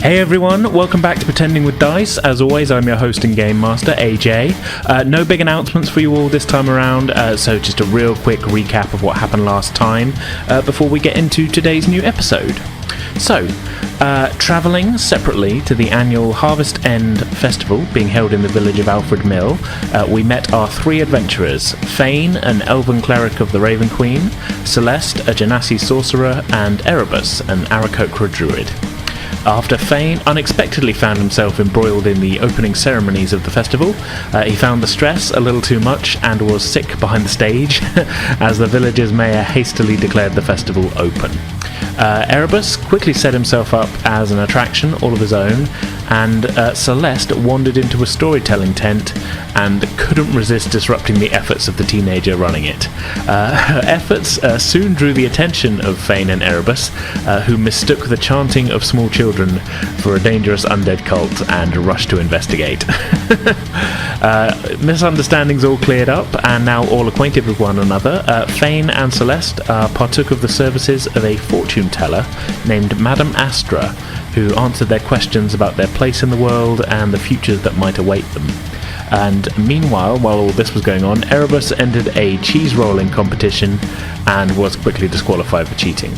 Hey everyone, welcome back to Pretending with Dice. As always, I'm your host and game master, AJ. No big announcements for you all this time around, so just a real quick recap of what happened last time before we get into today's new episode. So, travelling separately to the annual Harvest End Festival being held in the village of Alfred Mill, we met our three adventurers, Fane, an elven cleric of the Raven Queen, Celeste, a Genasi sorcerer, and Erebus, an Aarakocra druid. After Fane unexpectedly found himself embroiled in the opening ceremonies of the festival, he found the stress a little too much and was sick behind the stage as the village's mayor hastily declared the festival open. Erebus quickly set himself up as an attraction all of his own, and Celeste wandered into a storytelling tent and couldn't resist disrupting the efforts of the teenager running it. Her efforts soon drew the attention of Fane and Erebus, who mistook the chanting of small children for a dangerous undead cult and rushed to investigate. Misunderstandings all cleared up, and now all acquainted with one another, Fane and Celeste partook of the services of a fortune teller named Madame Astra, who answered their questions about their place in the world and the futures that might await them. And meanwhile, while all this was going on, Erebus entered a cheese rolling competition and was quickly disqualified for cheating.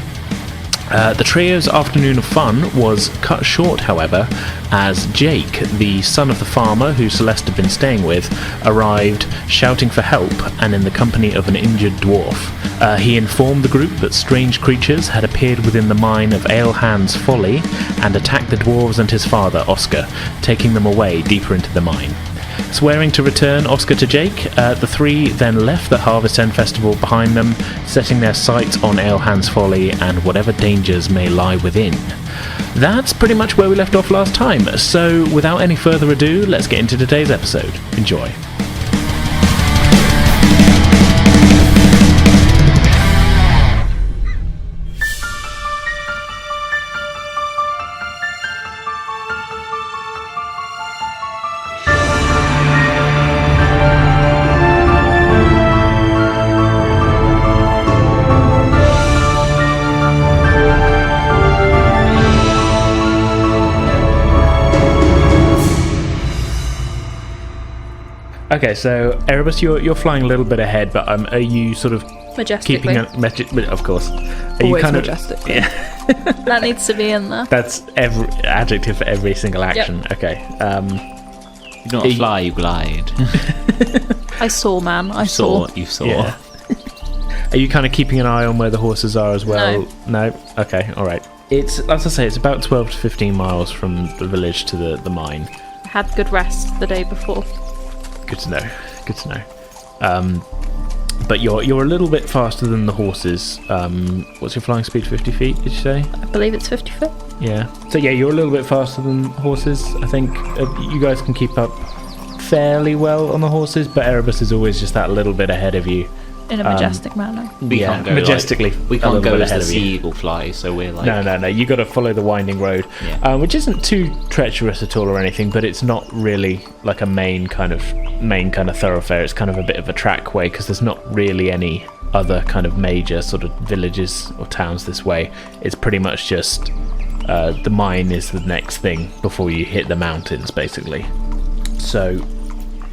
The trio's afternoon of fun was cut short, however, as Jake, the son of the farmer who Celeste had been staying with, arrived shouting for help and in the company of an injured dwarf. He informed the group that strange creatures had appeared within the mine of Alehand's Folly and attacked the dwarves and his father, Oscar, taking them away deeper into the mine. Swearing to return Oscar to Jake, the three then left the Harvest End Festival behind them, setting their sights on Alehand's Folly and whatever dangers may lie within. That's pretty much where we left off last time, so without any further ado, let's get into today's episode. Enjoy. Okay, so Erebus, you're flying a little bit ahead, but are you sort of majestically keeping a of course? Are always you kind majestically? Yeah. That needs to be in there. That's every adjective for every single action. Yep. Okay. You do not fly, you glide. I saw, man. I saw. You saw. Yeah. Are you kind of keeping an eye on where the horses are as well? No. Okay. All right. It's, as I say, it's about 12 to 15 miles from the village to the mine. Had good rest the day before. Good to know. But you're a little bit faster than the horses. What's your flying speed? 50 feet, did you say? I believe it's 50 feet. Yeah. So yeah, you're a little bit faster than horses. I think you guys can keep up fairly well on the horses, but Erebus is always just that little bit ahead of you. In a majestic manner. We can't go majestically. We can't go as the sea eagle fly, so we're like... No. You got to follow the winding road, which isn't too treacherous at all or anything, but it's not really like a main kind of thoroughfare. It's kind of a bit of a trackway because there's not really any other kind of major sort of villages or towns this way. It's pretty much just the mine is the next thing before you hit the mountains, basically. So...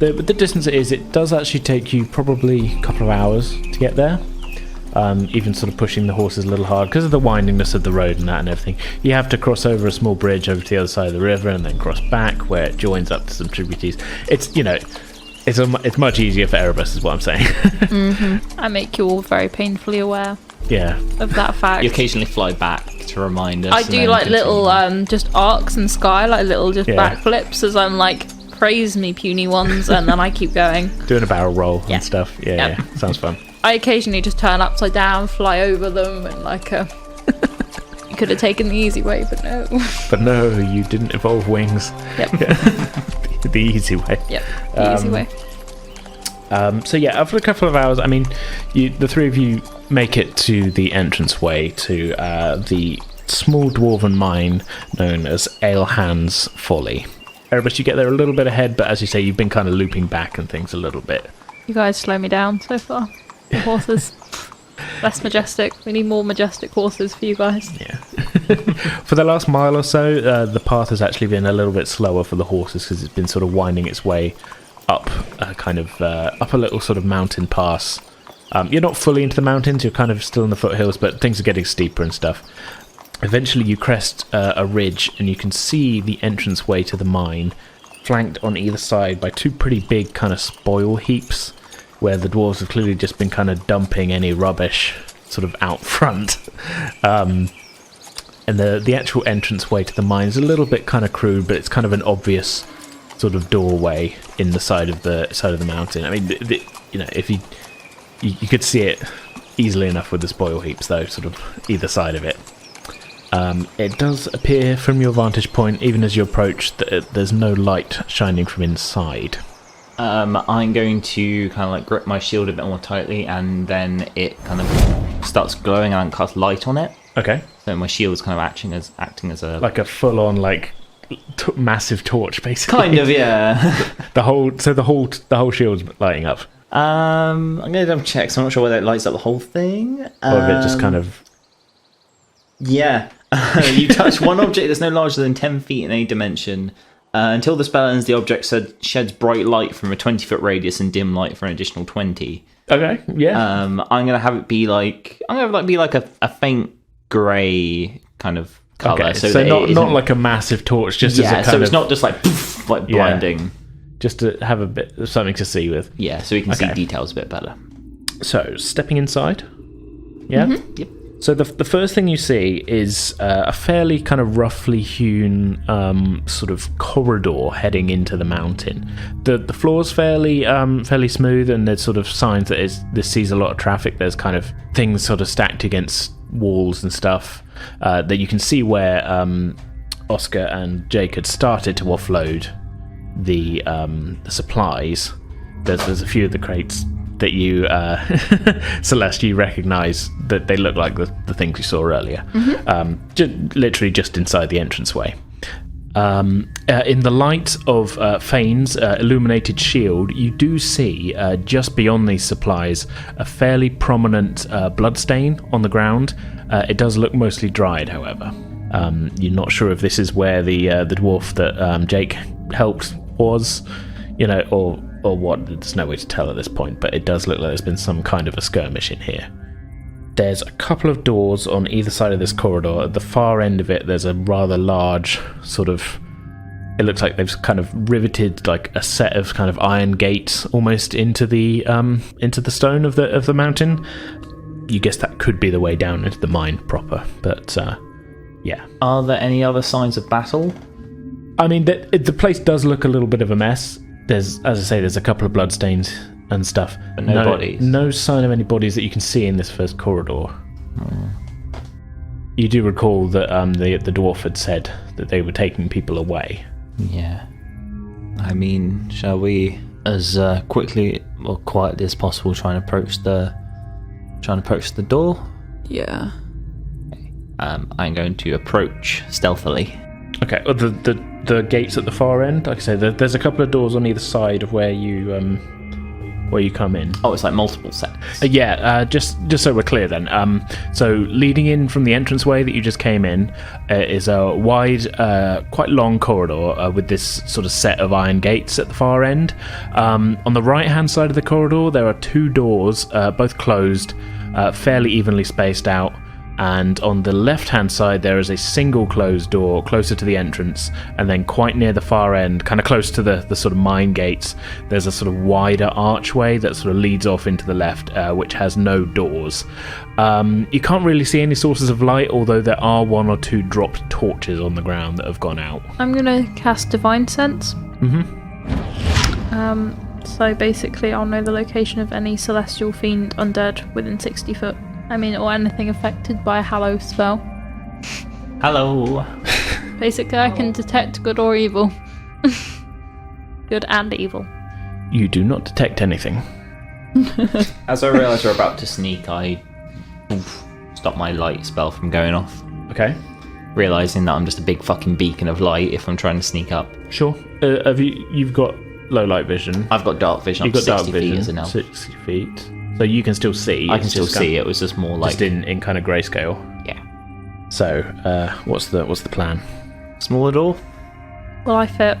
The distance it does actually take you probably a couple of hours to get there, even sort of pushing the horses a little hard because of the windingness of the road and that and everything. You have to cross over a small bridge over to the other side of the river and then cross back where it joins up to some tributaries. It's much easier for Erebus is what I'm saying. Mm-hmm. I make you all very painfully aware of that fact. You occasionally fly back to remind us. I do like little just arcs in sky, like little just backflips as I'm like, praise me, puny ones, and then I keep going. Doing a barrel roll and stuff. Yeah, sounds fun. I occasionally just turn upside down, fly over them, and like you could have taken the easy way, but no. But no, you didn't evolve wings. Yep. The easy way. Yep, the easy way. So yeah, after a couple of hours, I mean, the three of you make it to the entranceway to the small dwarven mine known as Alehand's Folly. Erebus, you get there a little bit ahead, but as you say, you've been kind of looping back and things a little bit. You guys slow me down so far. The horses. Less majestic. We need more majestic horses for you guys. Yeah. For the last mile or so, the path has actually been a little bit slower for the horses because it's been sort of winding its way up, up a little sort of mountain pass. You're not fully into the mountains, you're kind of still in the foothills, but things are getting steeper and stuff. Eventually you crest a ridge and you can see the entranceway to the mine, flanked on either side by two pretty big kind of spoil heaps, where the dwarves have clearly just been kind of dumping any rubbish sort of out front. And the actual entranceway to the mine is a little bit kind of crude, but it's kind of an obvious sort of doorway in the side of the mountain. I mean, if you could see it easily enough with the spoil heaps, though, sort of either side of it. It does appear from your vantage point, even as you approach, that there's no light shining from inside. I'm going to kind of like grip my shield a bit more tightly, and then it kind of starts glowing and cast light on it. Okay. So my shield is kind of acting as a like a full-on like massive torch, basically. Kind of, yeah. the whole shield's lighting up. I'm gonna double check. So I'm not sure whether it lights up the whole thing, or if it just kind of. Yeah. You touch one object that's no larger than 10 feet in any dimension. Until the spell ends, the object sheds bright light from a 20-foot radius and dim light for an additional 20. Okay, yeah. I'm gonna have it be like a faint grey kind of colour. Okay, so not like a massive torch, just as a kind of. It's not just like poof, like blinding. Yeah, just to have a bit of something to see with. Yeah, so we can see details a bit better. So stepping inside. Yeah. Mm-hmm. Yep. So the first thing you see is a fairly kind of roughly hewn sort of corridor heading into the mountain. The floor's fairly smooth, and there's sort of signs that this sees a lot of traffic. There's kind of things sort of stacked against walls and stuff that you can see where Oscar and Jake had started to offload the supplies. There's a few of the crates that you, Celeste, you recognise that they look like the things you saw earlier. Mm-hmm. Literally just inside the entranceway. In the light of Fane's illuminated shield, you do see, just beyond these supplies, a fairly prominent bloodstain on the ground. It does look mostly dried, however. You're not sure if this is where the dwarf that Jake helped was, or what. There's no way to tell at this point, but it does look like there's been some kind of a skirmish in here. There's a couple of doors on either side of this corridor. At the far end of it, there's a rather large sort of... It looks like they've kind of riveted like a set of kind of iron gates almost into the stone of the mountain. You guess that could be the way down into the mine proper, but yeah. Are there any other signs of battle? I mean, the place does look a little bit of a mess. There's, as I say, there's a couple of bloodstains and stuff. But no bodies? No sign of any bodies that you can see in this first corridor. You do recall that the dwarf had said that they were taking people away. Yeah. I mean, shall we, as quickly or quietly as possible, try and approach the door? Yeah. Okay. I'm going to approach stealthily. Okay. Well, the gates at the far end, like I said, there's a couple of doors on either side of where you come in. Oh, it's like multiple sets. Just so we're clear then. So leading in from the entranceway that you just came in is a wide, quite long corridor with this sort of set of iron gates at the far end. On the right-hand side of the corridor, there are two doors, both closed, fairly evenly spaced out. And on the left-hand side, there is a single closed door closer to the entrance, and then quite near the far end, kind of close to the sort of mine gates, there's a sort of wider archway that sort of leads off into the left, which has no doors. You can't really see any sources of light, although there are one or two dropped torches on the ground that have gone out. I'm going to cast Divine Sense. Mm-hmm. So basically, I'll know the location of any celestial fiend undead within 60 foot. I mean, or anything affected by a Hallow spell. Hello. Basically, I can detect good or evil. Good and evil. You do not detect anything. As I realise we're about to sneak, I stop my light spell from going off. Okay. Realising that I'm just a big fucking beacon of light if I'm trying to sneak up. Sure. You've got low light vision. I've got dark vision. You've got 60 dark vision, feet as an elf. 60 feet. So you can still see. I can still see. It was just more like... Just in kind of grayscale. Yeah. So, what's the plan? Smaller door? Will I fit?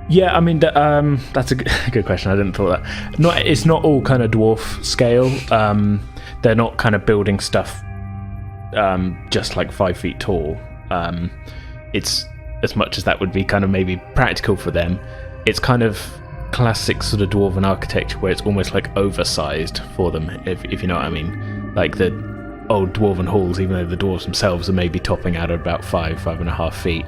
Yeah, I mean, that's a good question. I didn't thought that. It's not all kind of dwarf scale. They're not kind of building stuff just like 5 feet tall. It's as much as that would be kind of maybe practical for them. It's kind of classic sort of dwarven architecture where it's almost like oversized for them, if you know what I mean. Like the old dwarven halls, even though the dwarves themselves are maybe topping out at about 5.5 feet.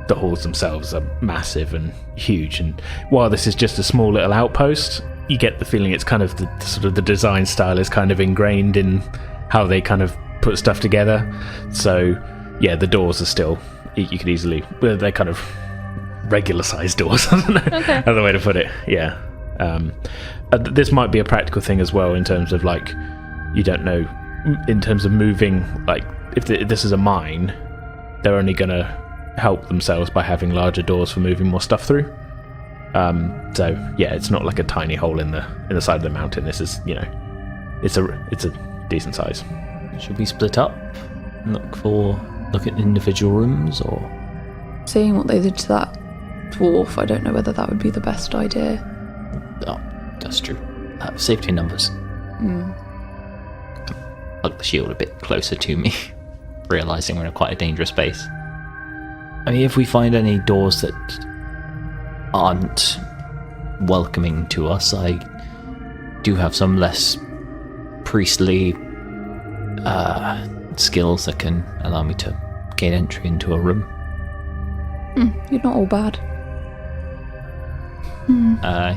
The halls themselves are massive and huge, and while this is just a small little outpost, you get the feeling it's kind of the sort of the design style is kind of ingrained in how they kind of put stuff together. So yeah, the doors are still, you could easily, they're kind of regular sized doors. I don't know another way to put it. Yeah. This might be a practical thing as well in terms of like, you don't know, in terms of moving, like if this is a mine, they're only going to help themselves by having larger doors for moving more stuff through. So yeah, it's not like a tiny hole in the side of the mountain. This is, you know, it's a decent size. Should we split up and look at individual rooms, or seeing what they did to that dwarf? I don't know whether that would be the best idea. Oh, that's true. Safety numbers. Hug the shield a bit closer to me, realizing we're in quite a dangerous space. I mean, if we find any doors that aren't welcoming to us, I do have some less priestly skills that can allow me to gain entry into a room. You're not all bad.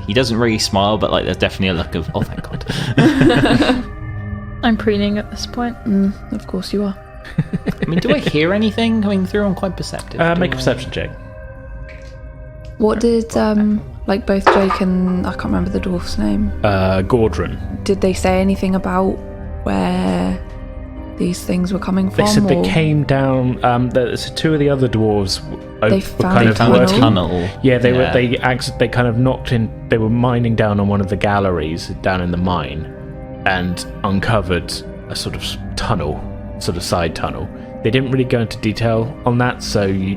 He doesn't really smile, but like there's definitely a look of, oh thank God. I'm preening at this point. Of course you are. I mean, do I hear anything coming through? I'm quite perceptive. Make a perception check. What did like both Jake and I can't remember the dwarf's name. Gordron. Did they say anything about where these things were coming from? They said they came down. Two of the other dwarves found a tunnel. Yeah, they kind of knocked in. They were mining down on one of the galleries down in the mine, and uncovered a sort of tunnel, sort of side tunnel. They didn't really go into detail on that, so you're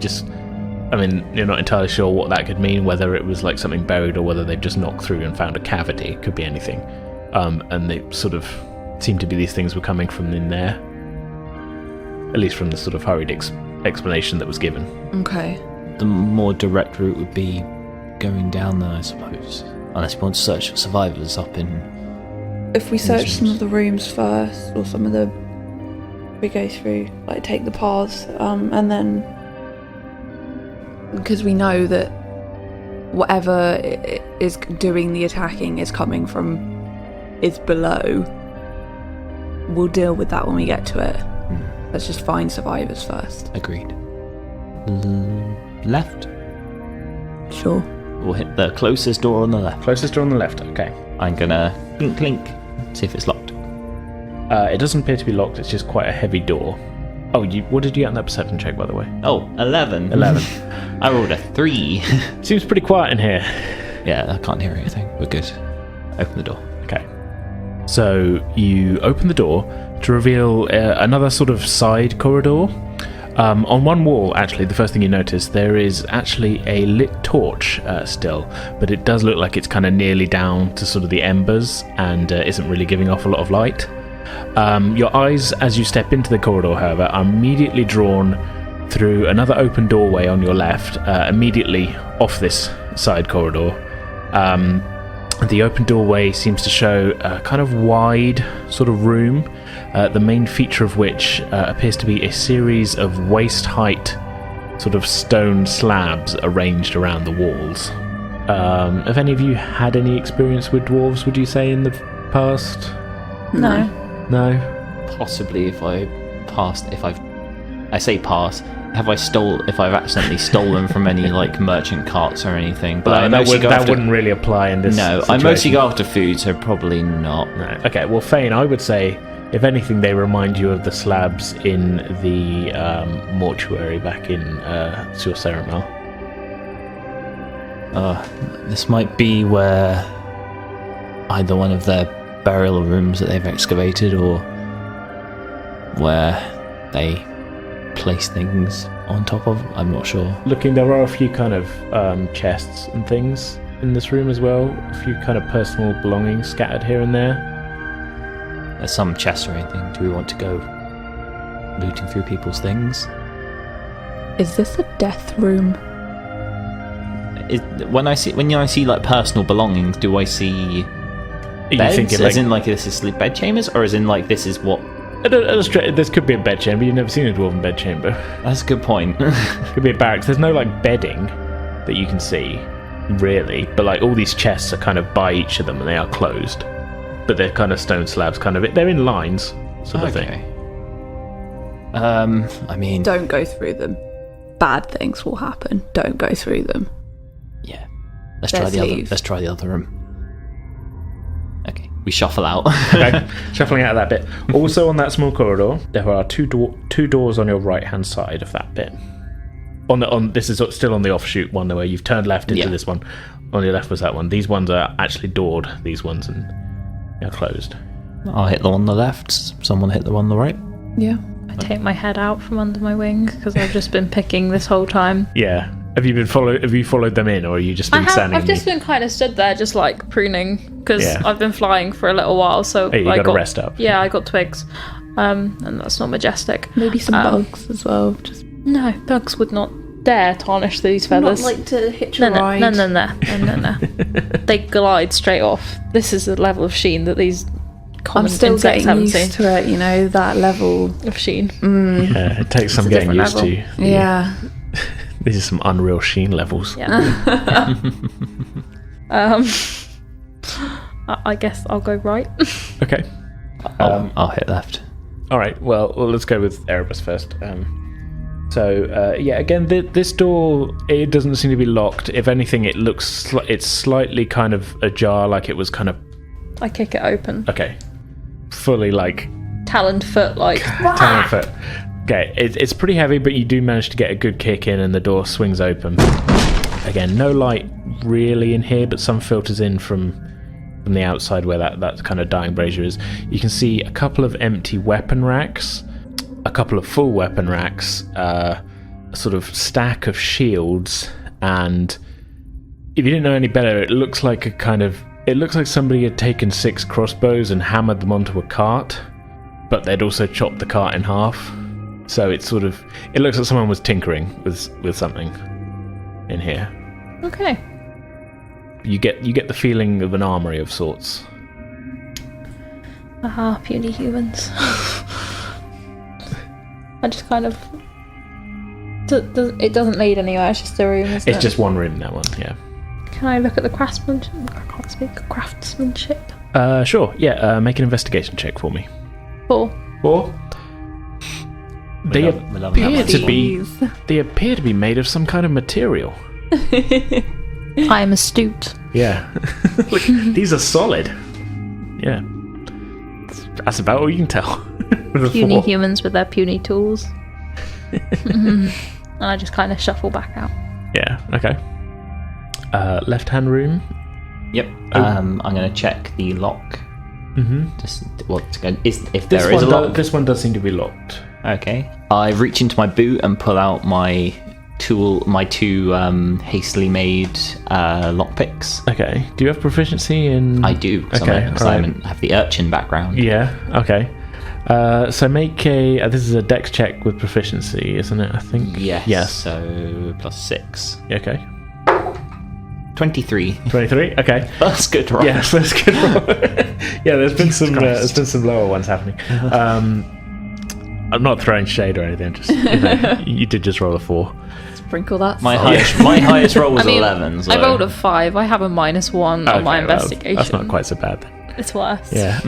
not entirely sure what that could mean, whether it was like something buried or whether they've just knocked through and found a cavity. Could be anything. And they sort of seemed to be these things were coming from in there, at least from the sort of hurried explanation that was given. Okay. The more direct route would be going down there, I suppose. Unless you want to search for survivors up in... If we search some of the rooms first, or some of the... We go through, like take the paths, and then... Because we know that whatever is doing the attacking is below. We'll deal with that when we get to it. Let's just find survivors first. Agreed. Left? Sure. We'll hit the closest door on the left. Closest door on the left, okay. I'm gonna clink, see if it's locked. It doesn't appear to be locked, it's just quite a heavy door. Oh, what did you get on that perception check, by the way? Oh, 11. 11. I rolled a 3. Seems pretty quiet in here. Yeah, I can't hear anything. We're good. Open the door. Okay. So you open the door to reveal another sort of side corridor. On one wall, actually, the first thing you notice, there is actually a lit torch still, but it does look like it's kind of nearly down to sort of the embers and isn't really giving off a lot of light. Your eyes, as you step into the corridor, however, are immediately drawn through another open doorway on your left, immediately off this side corridor. The open doorway seems to show a kind of wide sort of room, the main feature of which appears to be a series of waist-height sort of stone slabs arranged around the walls. Have any of you had any experience with dwarves, would you say, in the past? No. No? Possibly if I've accidentally stolen from any like merchant carts or anything, but that wouldn't really apply in this situation. I mostly go after food, so probably not. No. Okay, well, Fane, I would say, if anything, they remind you of the slabs in the mortuary back in Sur Ceramel. This might be where either one of their burial rooms that they've excavated, or where they place things on top of. I'm not sure. Looking, there are a few kind of chests and things in this room as well. A few kind of personal belongings scattered here and there. There's some chests or anything. Do we want to go looting through people's things? Is this a death room? When I see like personal belongings, do I see beds? Thinking, as in like this is sleep bed chambers, or as in like this is what? This could be a bed chamber. You've never seen a dwarven bed chamber. That's a good point. Could be a barracks. There's no like bedding that you can see, really. But like all these chests are kind of by each of them, and they are closed. But they're kind of stone slabs, kind of. They're in lines, sort of thing. I mean, Don't go through them. Bad things will happen. Don't go through them. yeah. Let's try the other room. Okay, we shuffle out. Okay, shuffling out of that bit. Also on that small corridor, there are two doors on your right-hand side of that bit. This is still on the offshoot one, where you've turned left into this one. On your left was that one. These ones are actually doored. These ones and they're closed. I'll hit the one on the left. Someone hit the one on the right. Yeah. I take my head out from under my wing because I've just been picking this whole time. Yeah. Have you followed them in, or are you just been standing? I've just been kind of stood there, just like pruning, because Yeah. I've been flying for a little while. So Hey, you I got to rest up. Yeah, I got twigs, and that's not majestic. Maybe some bugs as well. Just No, bugs would not dare tarnish these feathers. not like to hitch a ride. No. They glide straight off. This is the level of sheen that these common I'm still insects getting haven't used seen. to it, that level. Of sheen. Yeah, it takes some a getting different used level. to. Yeah. These are some unreal sheen levels. Yeah. I guess I'll go right. Okay. I'll hit left. All right. Well, let's go with Erebus first. Again, this door, it doesn't seem to be locked. If anything, it looks it's slightly kind of ajar, like it was kind of I kick it open. okay, fully like Taloned foot, like. talon foot. Okay, it's pretty heavy, but you do manage to get a good kick in, and the door swings open. Again, no light really in here, but some filters in from the outside where that kind of dying brazier is. You can see a couple of empty weapon racks, a couple of full weapon racks, a sort of stack of shields, and if you didn't know any better, it looks like somebody had taken 6 crossbows and hammered them onto a cart, but they'd also chopped the cart in half. So it looks like someone was tinkering with something in here. Okay. You get the feeling of an armory of sorts. Aha, puny humans. I just kind of. It doesn't lead anywhere. It's just a room. Isn't It's it? just one room, that one. Yeah. Can I look at the craftsmanship? I can't speak. Craftsmanship. Sure. Yeah. Make an investigation check for me. 4. 4. They We love that appear to be made of some kind of material. I am astute. Yeah. Look, these are solid. Yeah. That's about all you can tell. With a Puny 4. humans with their puny tools. And I just kind of shuffle back out. Yeah. Okay. Left-hand room. Yep. I'm going to check the lock. Mm-hmm. If there is a lock. This one does seem to be locked. Okay. I reach into my boot and pull out my two hastily made lockpicks. Okay. Do you have proficiency in? I do. Because Okay, I alright. have the urchin background. Yeah. Okay. So make a. This is a dex check with proficiency, isn't it? I think. Yes. Yes. So +6. Okay. 23. 23. Okay. That's good, right? Yes, that's good. Yeah, there's been some. Christ. There's been some lower ones happening. I'm not throwing shade or anything. Just you did just roll a 4. Sprinkle that. My salt. highest roll was 11. So. I rolled a 5. I have a -1 on my Okay, well, investigation. that's not quite so bad then. It's worse. Yeah.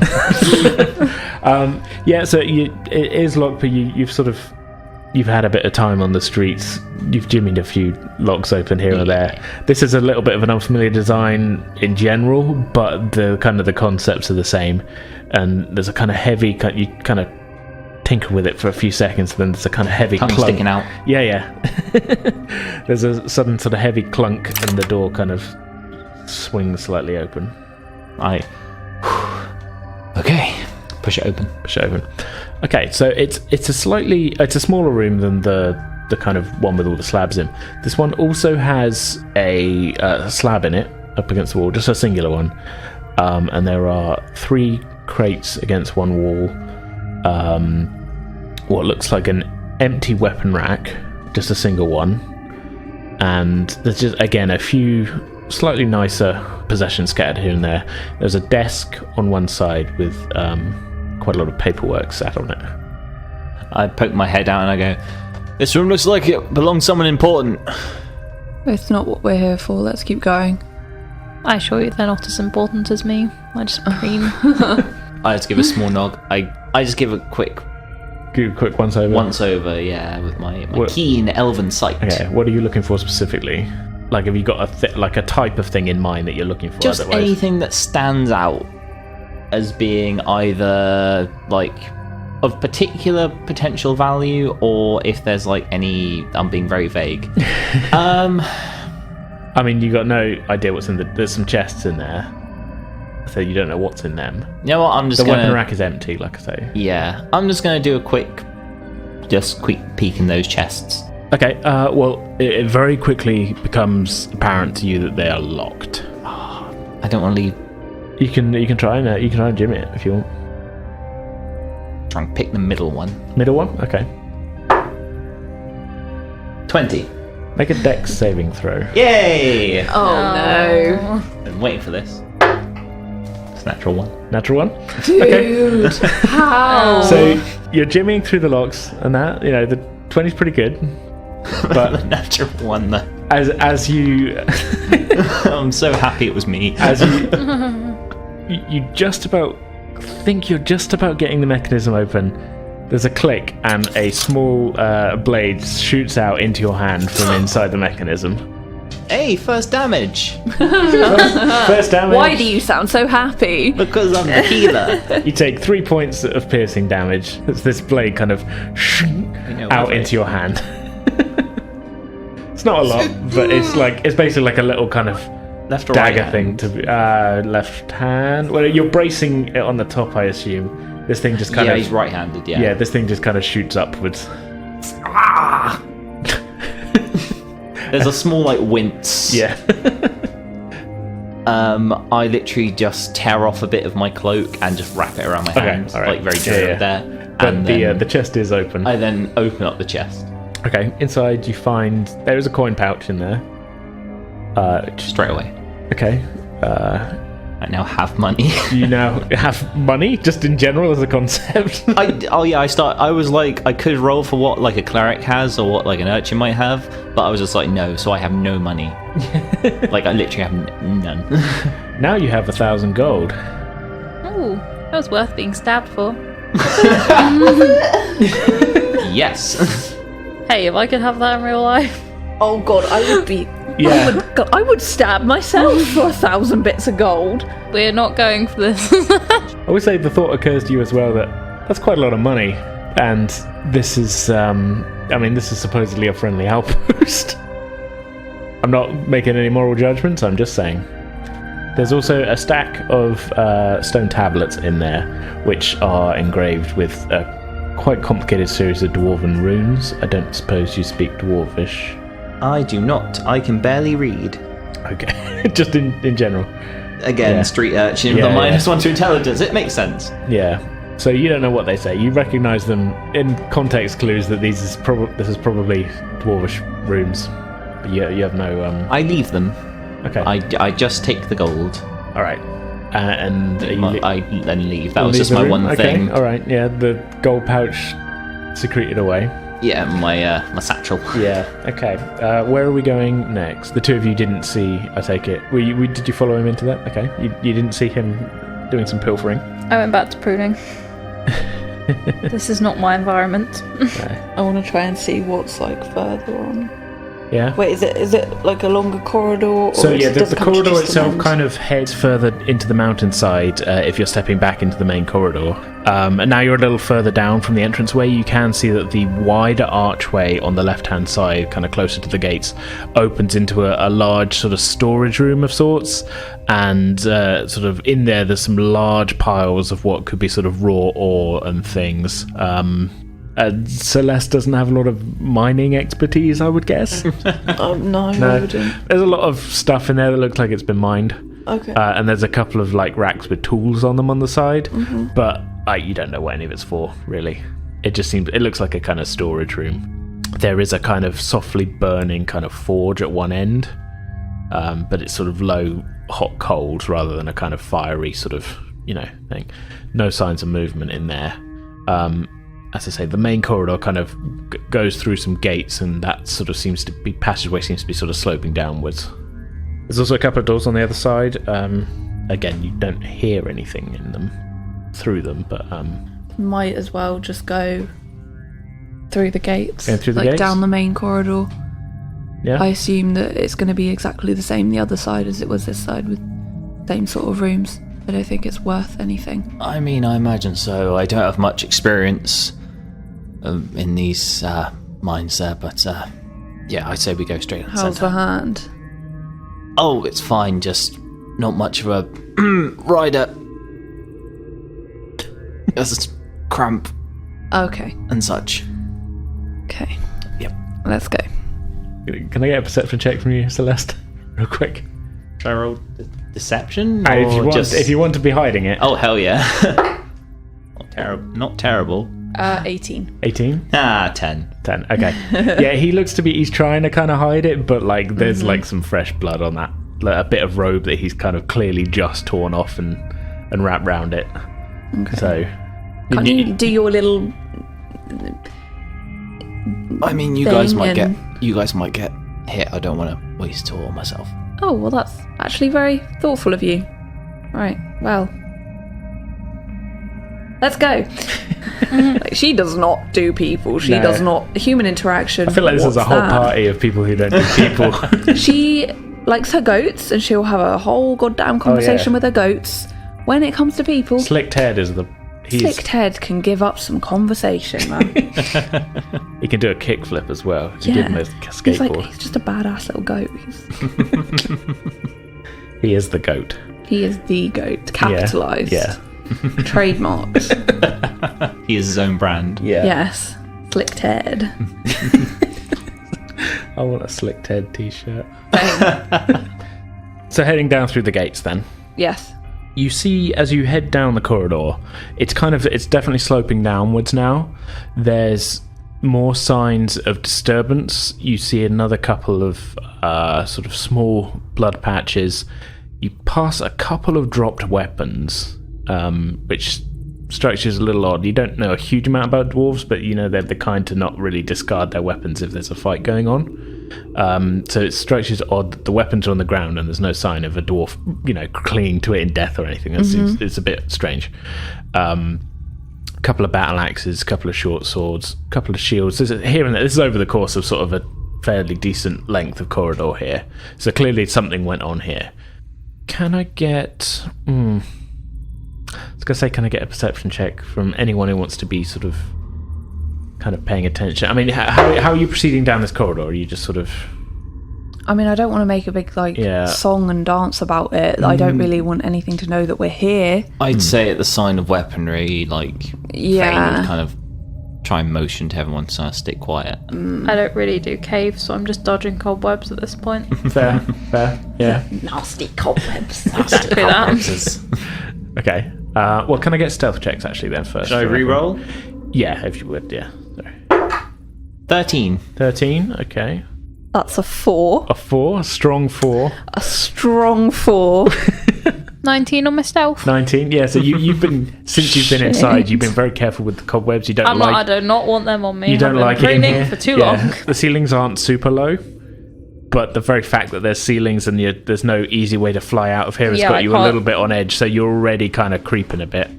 So it is locked, but you've had a bit of time on the streets. You've jimmied a few locks open here or there. This is a little bit of an unfamiliar design in general, but the concepts are the same. And there's a kind of heavy. You kind of tinker with it for a few seconds, and then there's a kind of heavy Tongue clunk. sticking out. Yeah. There's a sudden sort of heavy clunk, and the door kind of swings slightly open. Okay. Push it open. Push it open. Okay, so it's a smaller room than the kind of one with all the slabs in. This one also has a slab in it up against the wall, just a singular one. And there are 3 crates against one wall. What looks like an empty weapon rack, just a single one. And there's just, again, a few slightly nicer possessions scattered here and there. There's a desk on one side with quite a lot of paperwork sat on it. I poke my head out and I go, "This room looks like it belongs to someone important." It's not what we're here for. Let's keep going. I assure you they're not as important as me. I just preen. I just give a small nod. I just give a quick once over. Once over, yeah, with my keen elven sight. Okay, what are you looking for specifically? Like, have you got a type of thing in mind that you're looking for? Just otherwise? anything that stands out as being either like of particular potential value, or if there's like any. I'm being very vague. I mean, you got no idea what's in there's some chests in there, so you don't know what's in them. You know what? I'm just the weapon rack is empty, like I say. Yeah, I'm just gonna do a quick peek in those chests. Okay. Well, it very quickly becomes apparent to you that they are locked. I don't want to leave. You can try and jimmy it if you want. Try and pick the middle one. Middle one. Okay. 20. Make a dex saving throw. Yay! Oh no. Been waiting for this. It's a natural one. Natural one. Dude, Okay. how? So you're jimmying through the locks, and that the 20's pretty good. But The natural one, though. as you, I'm so happy it was me. as you just about think you're just about getting the mechanism open. There's a click, and a small blade shoots out into your hand from inside the mechanism. Hey, first damage! First damage. Why do you sound so happy? Because I'm the healer. You take 3 points of piercing damage as this blade kind of out into your hand. It's not a lot, but it's basically like a little kind of Left or dagger right thing hand? to be, left hand. Well, you're bracing it on the top, I assume. This thing just kind Yeah, of he's right-handed, yeah. yeah. This thing just kind of shoots upwards. There's a small, like, wince. Yeah. I literally just tear off a bit of my cloak and just wrap it around my hand. all right. Like, very general Yeah. there. But And the then chest is open. I then open up the chest. Okay. Inside you find there is a coin pouch in there. Straight away. Okay. I now have money. Do you now have money, just in general as a concept? I was like, I could roll for what like a cleric has or what like an urchin might have, but I was just like, no, so I have no money. Like, I literally have none. Now you have 1,000 gold. Oh, that was worth being stabbed for. Yes. Hey, if I could have that in real life. Oh god, I would be. Yeah. I would stab myself for 1,000 bits of gold. We're not going for this. I would say the thought occurs to you as well that that's quite a lot of money, and this is, this is supposedly a friendly outpost. I'm not making any moral judgments, I'm just saying. There's also a stack of stone tablets in there, which are engraved with a quite complicated series of dwarven runes. I don't suppose you speak Dwarvish. I do not. I can barely read. Okay, just in general. Again, Yeah. Street urchin with a -1 to intelligence. It makes sense. Yeah. So you don't know what they say. You recognise them in context clues that this is probably Dwarvish runes. But you have no. I leave them. Okay. I just take the gold. All right. And I then leave. That was leave just the my room? one Okay, thing. all right. Yeah, the gold pouch secreted away. Yeah, my satchel. Yeah. Okay. Where are we going next? The two of you didn't see. I take it. Did you follow him into that? Okay. You didn't see him doing some pilfering. I went back to pruning. This is not my environment. I want to try and see what's like further on. Yeah. Wait, is it like a longer corridor? Or So does the it come to corridor just an itself end? kind of heads further into the mountainside if you're stepping back into the main corridor. And now you're a little further down from the entranceway. You can see that the wider archway on the left-hand side, kind of closer to the gates, opens into a large sort of storage room of sorts. And sort of in there's some large piles of what could be sort of raw ore and things. Celeste doesn't have a lot of mining expertise, I would guess. No, I wouldn't. There's a lot of stuff in there that looks like it's been mined. Okay. And there's a couple of like racks with tools on them on the side, but you don't know what any of it's for, really. It looks like a kind of storage room. There is a kind of softly burning kind of forge at one end, but it's sort of low hot coals rather than a kind of fiery sort of thing. No signs of movement in there. As I say, the main corridor kind of goes through some gates, and that sort of passageway seems to be sort of sloping downwards. There's also a couple of doors on the other side. Again, you don't hear anything through them, but Might as well just go through the gates. Through the gates? Down the main corridor. yeah. I assume that it's going to be exactly the same the other side as it was this side, with same sort of rooms. I don't think it's worth anything. I mean, I imagine so. I don't have much experience in these mines there, but yeah, I'd say we go straight on the How's centre. the hand? Oh, it's fine, just not much of a rider. Just cramp Okay. and such. Okay. Yep. Let's go. Can I get a perception check from you, Celeste? Real quick. Should I roll deception? If you want to be hiding it. Oh, hell yeah. Not terrible. 18. 18? 10. 10, okay. Yeah, he's trying to kind of hide it, but like there's like some fresh blood on that. Like, a bit of robe that he's kind of clearly just torn off and wrapped round it. Okay. So... Can you do your little... I mean, you guys might and- get hit. I don't want to waste all myself. Oh, well, that's actually very thoughtful of you. Right, well... Let's go. Like, she does not do people. She No. does not... Human interaction. I feel like this is a what's whole that? party of people who don't do people. She likes her goats, and she'll have a whole goddamn conversation with her goats. When it comes to people, Slick Ted is Slick Ted can give up some conversation, man. he can do a kickflip as well. You give him a He's skateboard. he's just a badass little goat. He is the goat. He is the goat, capitalised. Yeah. Trademarked. He is his own brand. Yeah. Yes. Slick Ted. I want a Slick Ted t-shirt. So heading down through the gates then. Yes. You see, as you head down the corridor, it's definitely sloping downwards now. There's more signs of disturbance. You see another couple of sort of small blood patches. You pass a couple of dropped weapons, which strikes you as a little odd. You don't know a huge amount about dwarves, but you know they're the kind to not really discard their weapons if there's a fight going on. So it strikes you as odd that the weapons are on the ground and there's no sign of a dwarf, clinging to it in death or anything. It's a bit strange. Couple of battle axes, couple of short swords, couple of shields. Here and there. This is over the course of sort of a fairly decent length of corridor here. So clearly something went on here. Can I get... I was going to say, can I get a perception check from anyone who wants to be sort of kind of paying attention? I mean, how are you proceeding down this corridor? Are you just sort of... I mean, I don't want to make a big song and dance about it. I don't really want anything to know that we're here. I'd say at the sign of weaponry, Yeah. Thane kind of try and motion to everyone to stick quiet. I don't really do caves, so I'm just dodging cobwebs at this point. Fair, yeah. Nasty cobwebs. Exactly that. Okay. Well, can I get stealth checks actually then first? Should I re-roll? Yeah, if you would, yeah. Sorry. 13. 13, okay. That's a 4. A 4, a strong 4. A strong 4. 19 on my stealth. 19, yeah, so you've been, since you've been inside, you've been very careful with the cobwebs. You don't I do not want them on me. You don't I've like been it in training here? for too long. The ceilings aren't super low, but the very fact that there's ceilings and there's no easy way to fly out of here has got you a little bit on edge, so you're already kind of creeping a bit.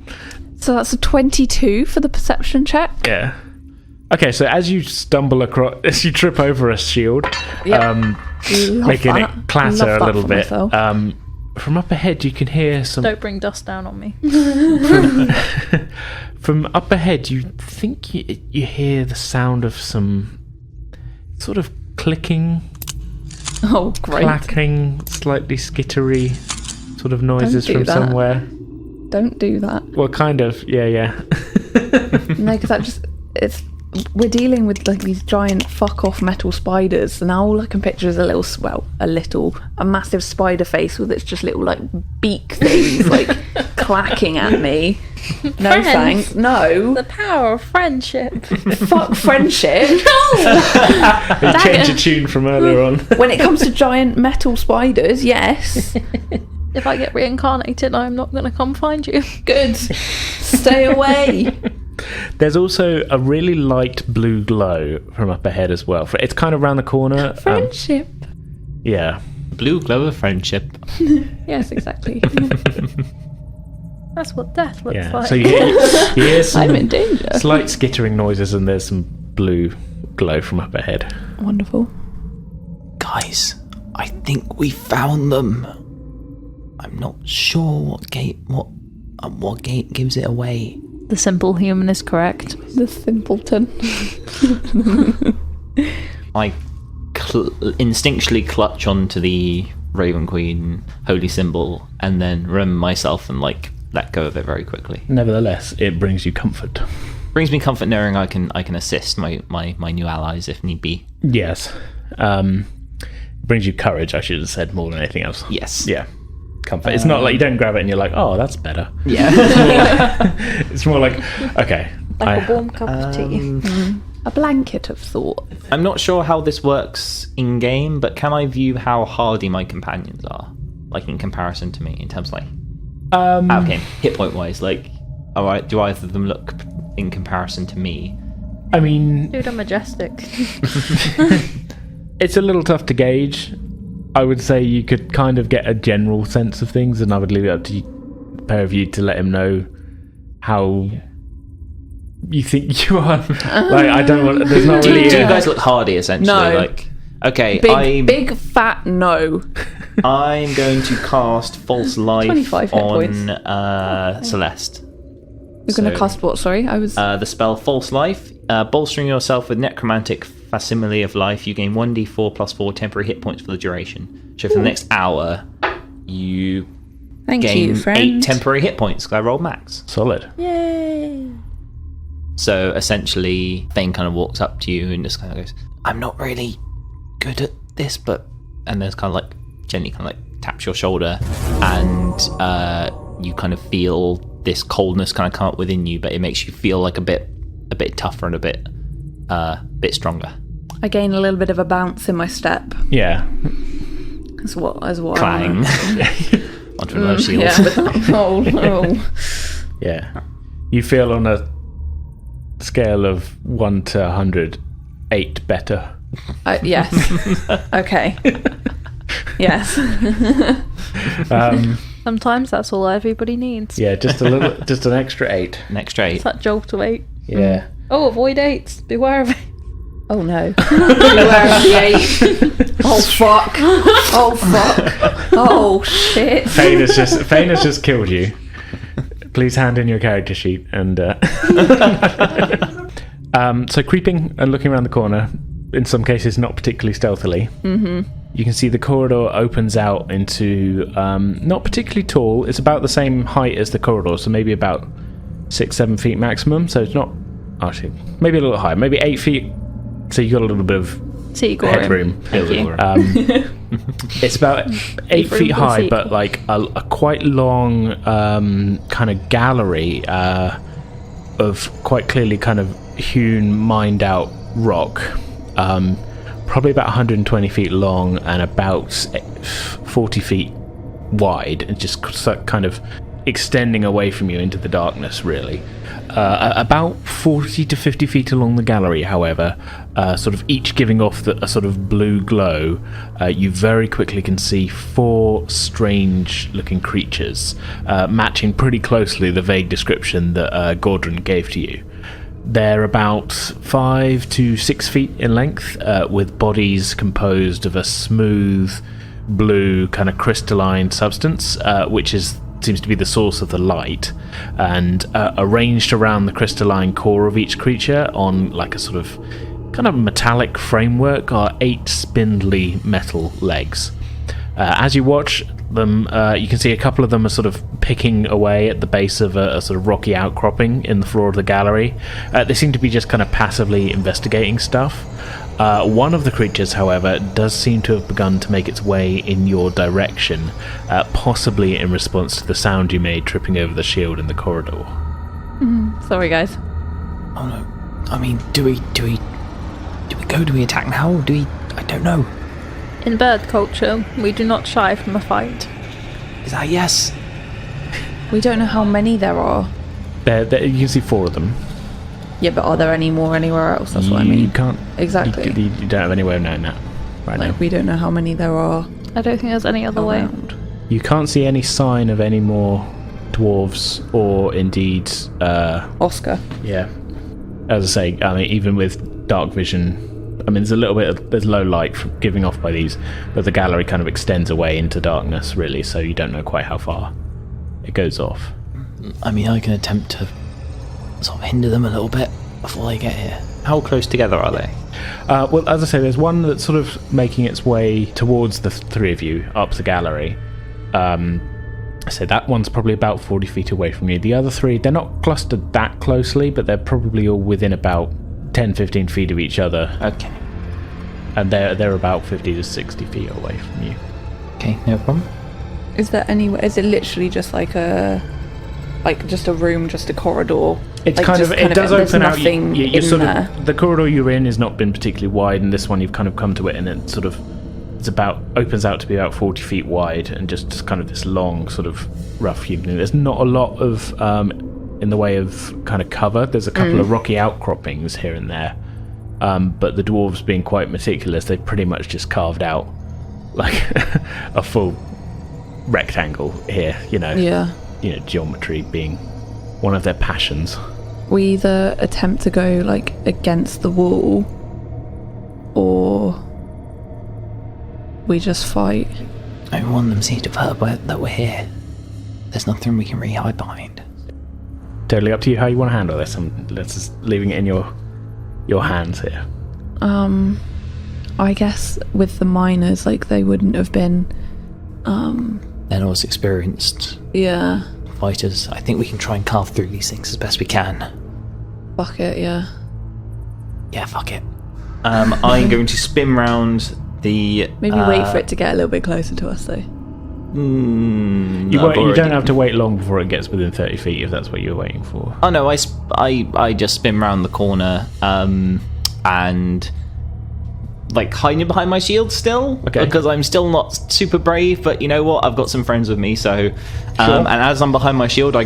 So that's a 22 for the perception check. Yeah. Okay, so as you stumble across, as you trip over a shield, making it clatter a little bit, from up ahead you can hear some... Don't bring dust down on me. From up ahead, you think you hear the sound of some sort of clicking, clacking, slightly skittery sort of noises from somewhere. Don't do that. Well, kind of, yeah. No, because that just... We're dealing with like these giant fuck off metal spiders, and now all I can picture is a massive spider face with its just little like beak things like clacking at me. No Friends. thanks. No. The power of friendship. Fuck friendship. They changed a tune from earlier on. When it comes to giant metal spiders, yes. If I get reincarnated, I'm not going to come find you. Good. Stay away. There's also a really light blue glow from up ahead as well. It's kind of round the corner. Friendship. Yeah. Blue glow of friendship. Yes, exactly. That's what death looks like. So you hear some I'm in danger. slight skittering noises, and there's some blue glow from up ahead. Wonderful. Guys, I think we found them. I'm not sure what gate gives it away. The simple human is correct. The simpleton. I instinctually clutch onto the Raven Queen holy symbol and then remember myself and let go of it very quickly. Nevertheless, it brings you comfort. Brings me comfort knowing I can assist my new allies if need be. Yes. Brings you courage, I should have said, more than anything else. Yes. Yeah. Comfort. It's not like you don't grab it and you're like, oh, that's better. Yeah. It's more like, okay. Like a warm cup of tea. A blanket of thought. I'm not sure how this works in game, but can I view how hardy my companions are, in comparison to me, in terms of out of game, hit point wise? Alright, do either of them look in comparison to me? I mean, Dude, I'm majestic. it's a little tough to gauge. I would say you could kind of get a general sense of things, and I would leave it up to the pair of you to let him know how you think you are. I don't want. There's not really. Do you guys look hardy? Essentially, No. Okay, Big fat no. I'm going to cast False Life 25 hit on points. Celeste. You're going to cast what? Sorry, I was. The spell False Life. Bolstering yourself with necromantic facsimile of life, you gain 1d4 plus 4 temporary hit points for the duration. So for the next hour, you Thank gain you, friend. 8 temporary hit points because I rolled max. Solid. Yay. So essentially, Thane kind of walks up to you and just kind of goes, I'm not really good at this, but... And then kind of gently kind of taps your shoulder, and you kind of feel this coldness kind of come up within you, but it makes you feel a bit tougher and a bit stronger. I gain a little bit of a bounce in my step. Yeah. As what? Clang. Onto another shield. Yeah. Yeah. You feel on a scale of 1 to 100, 8 better. Yes. Okay. Yes. Sometimes that's all everybody needs. Yeah, just an extra 8. An extra 8. It's that jolt to 8. Yeah. Oh, avoid 8s. Beware of 8. Oh no. Beware of the 8. Oh fuck. Oh fuck. Oh shit. Fane has just killed you. Please hand in your character sheet and so creeping and looking around the corner, in some cases not particularly stealthily. Mm-hmm. You can see the corridor opens out into not particularly tall. It's about the same height as the corridor, so maybe about 6-7 feet maximum. So it's not actually maybe a little higher, maybe 8 feet. So you got a little bit of headroom. It's about 8 feet high, but a quite long kind of gallery of quite clearly kind of hewn, mined out rock. Probably about 120 feet long and about 40 feet wide, and just kind of extending away from you into the darkness, really. About 40 to 50 feet along the gallery, however, sort of each giving off a sort of blue glow, you very quickly can see 4 strange-looking creatures, matching pretty closely the vague description that Gordon gave to you. They're about 5 to 6 feet in length, with bodies composed of a smooth blue kind of crystalline substance, which seems to be the source of the light, and arranged around the crystalline core of each creature on like a sort of kind of metallic framework are 8 spindly metal legs. As you watch them, you can see a couple of them are sort of picking away at the base of a sort of rocky outcropping in the floor of the gallery. They seem to be just kind of passively investigating stuff. One of the creatures, however, does seem to have begun to make its way in your direction, possibly in response to the sound you made tripping over the shield in the corridor. Sorry, guys. Oh no. I mean, do we go? Do we attack now? I don't know. In bird culture, we do not shy from a fight. Is that yes? We don't know how many there are. There, you can see 4 of them. Yeah, but are there any more anywhere else? That's what I mean. You can't... Exactly. You don't have any way of knowing that right now. We don't know how many there are I don't think there's any other way. around. You can't see any sign of any more dwarves or indeed... Oscar. Yeah. As I say, I mean, even with dark vision... I mean, there's low light giving off by these, but the gallery kind of extends away into darkness, really, so you don't know quite how far it goes off. I mean, I can attempt to sort of hinder them a little bit before they get here. How close together are they? Well, as I say, there's one that's sort of making its way towards the 3 of you up the gallery. So that one's probably about 40 feet away from you. The other 3, they're not clustered that closely, but they're probably all within about 10-15 feet of each other. Okay. And they're about 50 to 60 feet away from you. Okay, no problem. Is there any? Is it literally just just a room, just a corridor? It's like, kind of, it does there's open out. Nothing You in sort there. of, the corridor you're in has not been particularly wide, and this one you've kind of come to it, and it sort of, opens out to be about 40 feet wide, and just kind of this long sort of rough hewn. There's not a lot of in the way of kind of cover. There's a couple of rocky outcroppings here and there, but the dwarves being quite meticulous, they've pretty much just carved out like a full rectangle here. Yeah. Geometry being one of their passions. We either attempt to go like against the wall, or we just fight. I mean, one of them seems to have heard that we're here. There's nothing we can really hide behind. Totally up to you how you want to handle this. I'm just leaving it in your hands here. I guess with the miners, like they wouldn't have been. They're not as experienced Yeah. fighters. I think we can try and carve through these things as best we can. Fuck it. Yeah. Yeah, fuck it. I'm going to spin round the... Maybe wait for it to get a little bit closer to us, though. You don't have to wait long before it gets within 30 feet if that's what you're waiting for. Oh no, I just spin round the corner and like hiding behind my shield still, because I'm still not super brave, but you know what, I've got some friends with me, so and as I'm behind my shield, I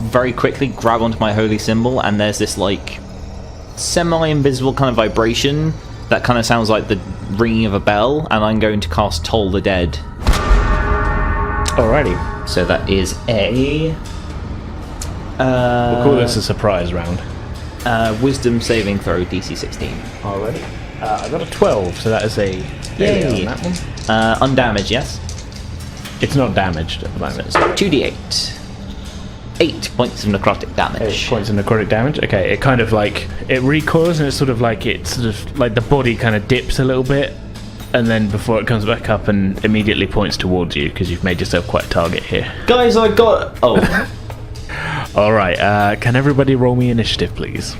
very quickly grab onto my holy symbol, and there's this like semi-invisible kind of vibration that kind of sounds like the ringing of a bell, and I'm going to cast Toll the Dead. Alrighty. So that is a we'll call this a surprise round. Wisdom saving throw, DC 16. Alrighty. I got a 12, so that is a failure on that one. Undamaged, yes? It's not damaged at the moment. So 2d8. 8 points of necrotic damage. 8 points of necrotic damage. Okay, it kind of like it recoils, and it's sort of like the body kind of dips a little bit, and then before it comes back up and immediately points towards you because you've made yourself quite a target here. Guys, I got... Oh. Alright, can everybody roll me initiative, please?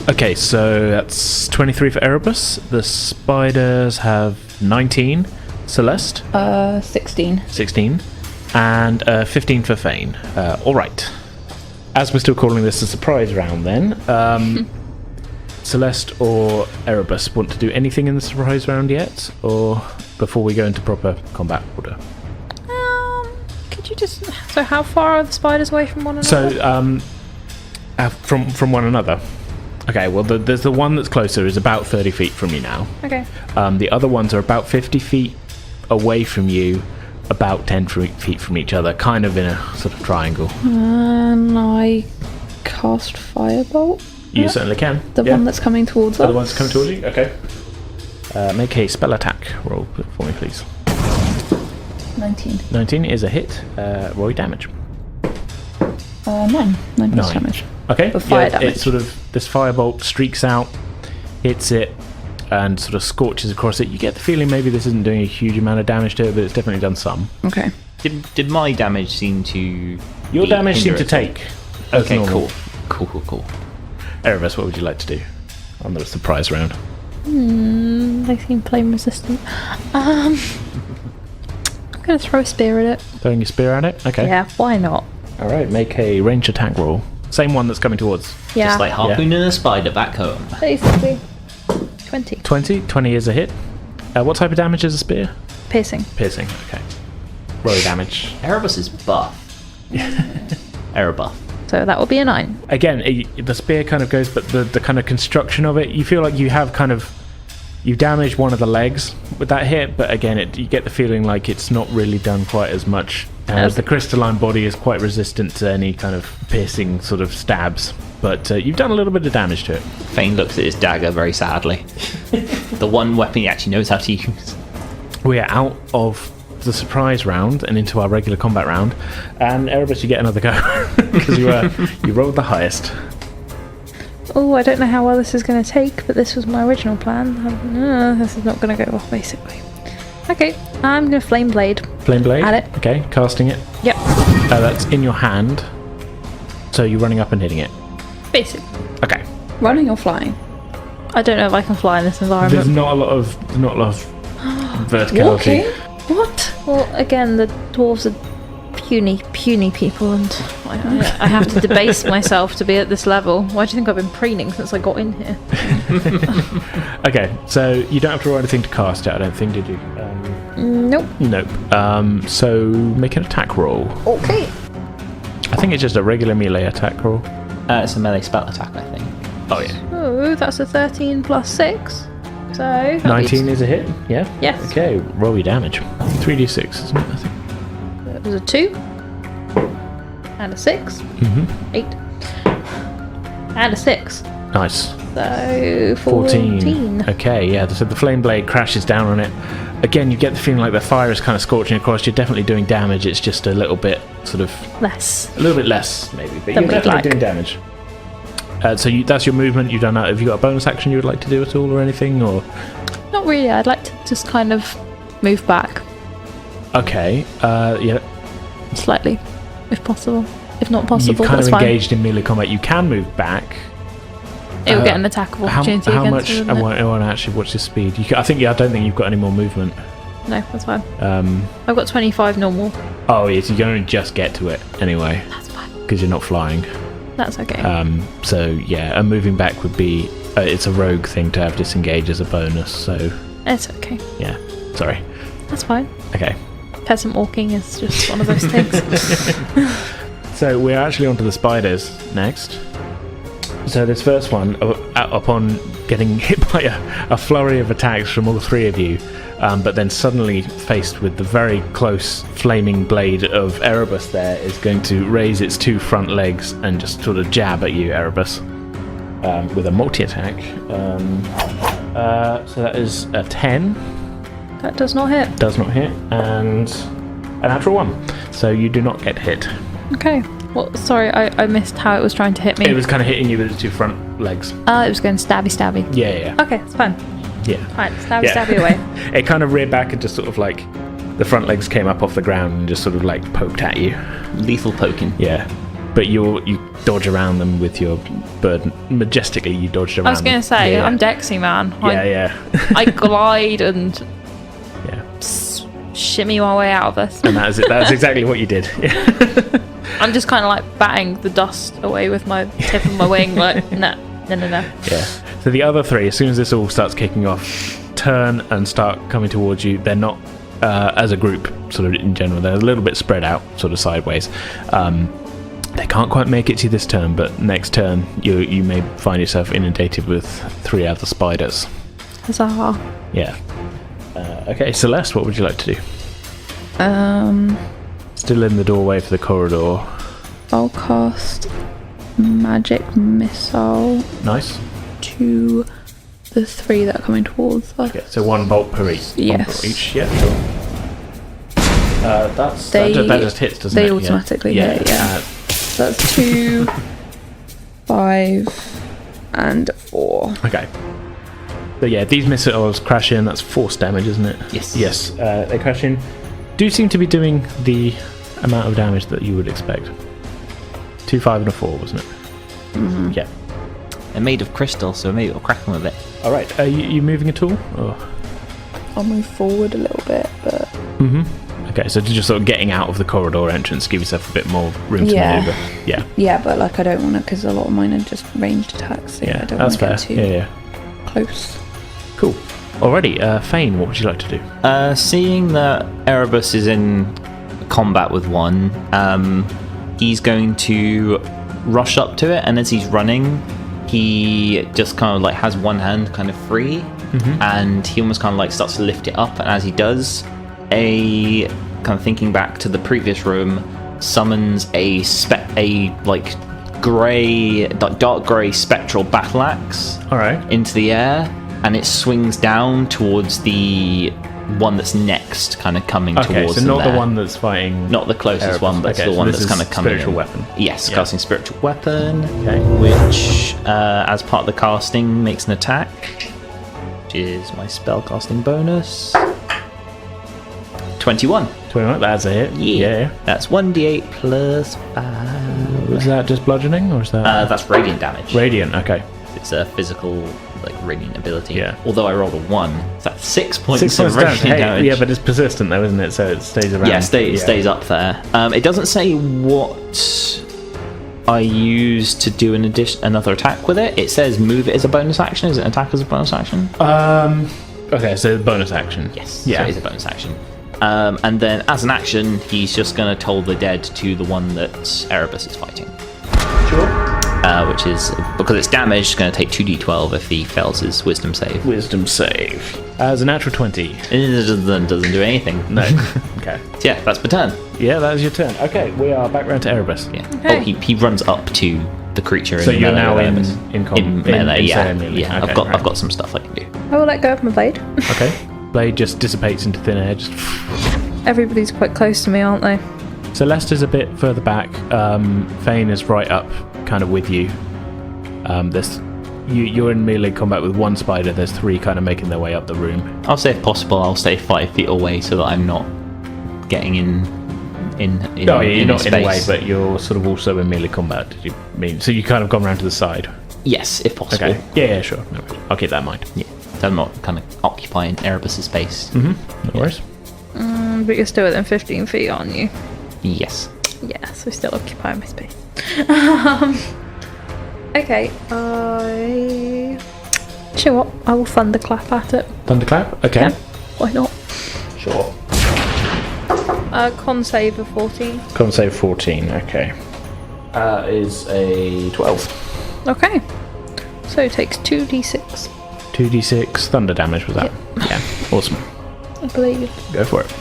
Okay, so that's 23 for Erebus. The spiders have 19. Celeste? 16. 16. And 15 for Fane. Alright. As we're still calling this a surprise round then, Celeste or Erebus want to do anything in the surprise round yet? Or before we go into proper combat order? Could you just... So how far are the spiders away from one another? So, from one another. Okay, well, there's the one that's closer is about 30 feet from you now. Okay. The other ones are about 50 feet away from you, about 10 feet from each other, kind of in a sort of triangle. And I cast Firebolt? You certainly can. The one that's coming towards us? The one's coming towards you? Okay. Make a spell attack roll for me, please. 19. 19 is a hit. Roll your damage. 9. 9 plus damage. Okay. For fire damage. It sort of, this firebolt streaks out, hits it, and sort of scorches across it. You get the feeling maybe this isn't doing a huge amount of damage to it, but it's definitely done some. Okay. Did my damage seem to... Your damage seemed to take. Okay, normal. Cool. Erebus, what would you like to do on the surprise round? They seem flame resistant. I'm going to throw a spear at it. Throwing your spear at it? Okay. Yeah, why not? Alright, make a range attack roll. Same one that's coming towards. Yeah. Just like harpooning a spider back home. Basically. 20. 20 is a hit. What type of damage is a spear? Piercing. Piercing, okay. Roll damage. Erebus is buff. Erebuff. So that will be a 9. Again, the spear kind of goes, but the kind of construction of it, you feel like you have kind of... You damaged one of the legs with that hit, but again, you get the feeling like it's not really done quite as much. As the crystalline body is quite resistant to any kind of piercing sort of stabs. But you've done a little bit of damage to it. Fane looks at his dagger very sadly. The one weapon he actually knows how to use. We are out of the surprise round and into our regular combat round. And Erebus, you get another go. Because you rolled the highest. Oh, I don't know how well this is going to take, but this was my original plan. This is not going to go off, basically. Okay, I'm going to Flame Blade. Flame Blade? At it. Okay, casting it. Yep. That's in your hand. So you're running up and hitting it. Basically. Okay. Running or flying? I don't know if I can fly in this There's environment. not a lot of verticality. Walking? What? Well, again, the dwarves are puny people, and I have to debase myself to be at this level. Why do you think I've been preening since I got in here? Okay, so you don't have to roll anything to cast it, I don't think, did you? Nope. Nope. So make an attack roll. Okay. I think it's just a regular melee attack roll. It's a melee spell attack, I think. Oh, yeah. Oh, that's a 13 plus 6. So 19 is a hit, yeah? Yes. Okay, roll your damage. 3d6, isn't it, I think? It was a 2 and a 6. 8 and a 6. Nice. So 14. Okay, yeah, so the flame blade crashes down on it. Again, you get the feeling like the fire is kind of scorching across. You're definitely doing damage. It's just a little bit sort of... Less. A little bit less, maybe, but Than you're we'd definitely like. doing damage. So that's your movement. You've done that. Have you got a bonus action you would like to do at all or anything? Or Not really. I'd like to just kind of move back okay, yeah. slightly, if possible. If not possible, You've kind that's of fine. engaged in melee combat. You can move back. It will get an attack of opportunity How against much? it, I wouldn't it? want to actually watch your speed. I don't think you've got any more movement. No, that's fine. I've got 25 normal. Oh, yes, you can only just get to it anyway That's fine. because you're not flying. That's okay. So yeah, and moving back would be it's a rogue thing to have disengage as a bonus. So It's okay. yeah, sorry. That's fine. Okay. Peasant walking is just one of those things. So we're actually onto the spiders next. So this first one, upon getting hit by a flurry of attacks from all three of you, but then suddenly faced with the very close flaming blade of Erebus there, is going to raise its two front legs and just sort of jab at you, Erebus, with a multi-attack. So that is a 10. That does not hit. Does not hit, and a natural 1. So you do not get hit. Okay. Well, sorry, I missed how it was trying to hit me. It was kind of hitting you with its two front legs. It was going stabby. Yeah. Okay, it's fine. Yeah. Alright, stabby away. It kind of reared back and just sort of like the front legs came up off the ground and just sort of like poked at you. Lethal poking. Yeah. But you dodge around them with your bird. Majestically, you dodged around I was going to them. say, Yeah. I'm Dexy, man. Yeah. I glide and Yeah. shimmy my way out of this. And that is it. That's exactly what you did. I'm just kind of like batting the dust away with my tip of my wing, like, no. Yeah. So the other three, as soon as this all starts kicking off, turn and start coming towards you. They're not, as a group, sort of in general, they're a little bit spread out, sort of sideways. They can't quite make it to you this turn, but next turn you may find yourself inundated with 3 other spiders. Huzzah. Yeah. Okay, Celeste, what would you like to do? Um, Still in the doorway for the corridor. I'll cast magic missile Nice. to the 3 that are coming towards us. Okay, so 1 bolt per each. Yes. 1 per each, yeah, sure. That just hits, doesn't They it? automatically hit, yeah. That's 2, 5, and 4. Okay. So yeah, these missiles crash in. That's force damage, isn't it? Yes. Yes. They crash in. Do seem to be doing the amount of damage that you would expect. 2, 5, and a 4, wasn't it? Mm-hmm. Yeah. They're made of crystal, so maybe it'll crack them a bit. All right. Are you moving at all? Or? I'll move forward a little bit, but... Okay, so just sort of getting out of the corridor entrance, give yourself a bit more room to maneuver. Yeah. Yeah, but like I don't want to, because a lot of mine are just ranged attacks. So Yeah, I don't that's want fair. to get too Yeah. close. Cool. Alrighty, Fane, what would you like to do? Seeing that Erebus is in combat with one, he's going to rush up to it, and as he's running, he just kind of like has one hand kind of free, and he almost kind of like starts to lift it up, and as he does, a kind of thinking back to the previous room, summons a grey, like dark grey spectral battle axe Alright. into the air, and it swings down towards the one that's next, kind of coming Okay, towards so them not the there. one that's fighting... Not the closest Erebus. one, but Okay, it's the so one this that's is kind of coming spiritual in. weapon. Yes, Yeah. casting spiritual weapon, Okay. which, as part of the casting, makes an attack, which is my spell casting bonus. 21. 21, that's a hit. Yeah. That's 1d8 plus 5. Was that just bludgeoning, or is that... That's radiant damage. Radiant, okay. It's a physical, like, radiant ability. Yeah. Although I rolled a 1, that's 6 points 6 of points radiant damage. Hey, damage. yeah, but it's persistent though, isn't it? So it stays around. Yeah, it stays up there. It doesn't say what I use to do another attack with it. It says move it as a bonus action. Is it attack as a bonus action? Okay, so bonus action. Yes. Yeah. So it is a bonus action. And then as an action, he's just going to toll the dead to the one that Erebus is fighting. Sure. Which is, because it's damaged, going to take 2d12 if he fails his wisdom save. Wisdom save. As a natural 20. It doesn't do anything. No. Okay. So yeah, that's my turn. Yeah, that is your turn. Okay, we are back round to Erebus. Yeah. Okay. Oh, he runs up to the creature. So in you're melee now with in Erebus. melee, melee. Yeah, melee. yeah. Okay, I've got some stuff I can do. I will let go of my blade. Okay. Blade just dissipates into thin air. Just... Everybody's quite close to me, aren't they? So Lester's a bit further back. Fane is right up, kind of with you. You're in melee combat with one spider. There's 3 kind of making their way up the room. I'll say if possible, I'll stay 5 feet away so that I'm not getting in You're not space. in a way, but you're sort of also in melee combat. Did you mean? So you kind of gone around to the side. Yes, if possible. Okay. Yeah, sure. No, I'll keep that in mind. Yeah. So I'm not kind of occupying Erebus's space. No worries. But you're still within 15 feet, aren't you? Yes. Yeah, so still occupying my space. Okay, you know what? I will thunderclap at it. Thunderclap. Okay. Yeah, why not? Sure. Con save of 14. Con save 14. Okay. Is a 12. Okay. So it takes 2d6, 2d6 thunder damage. Was that? Yeah. Awesome. I believe. Go for it.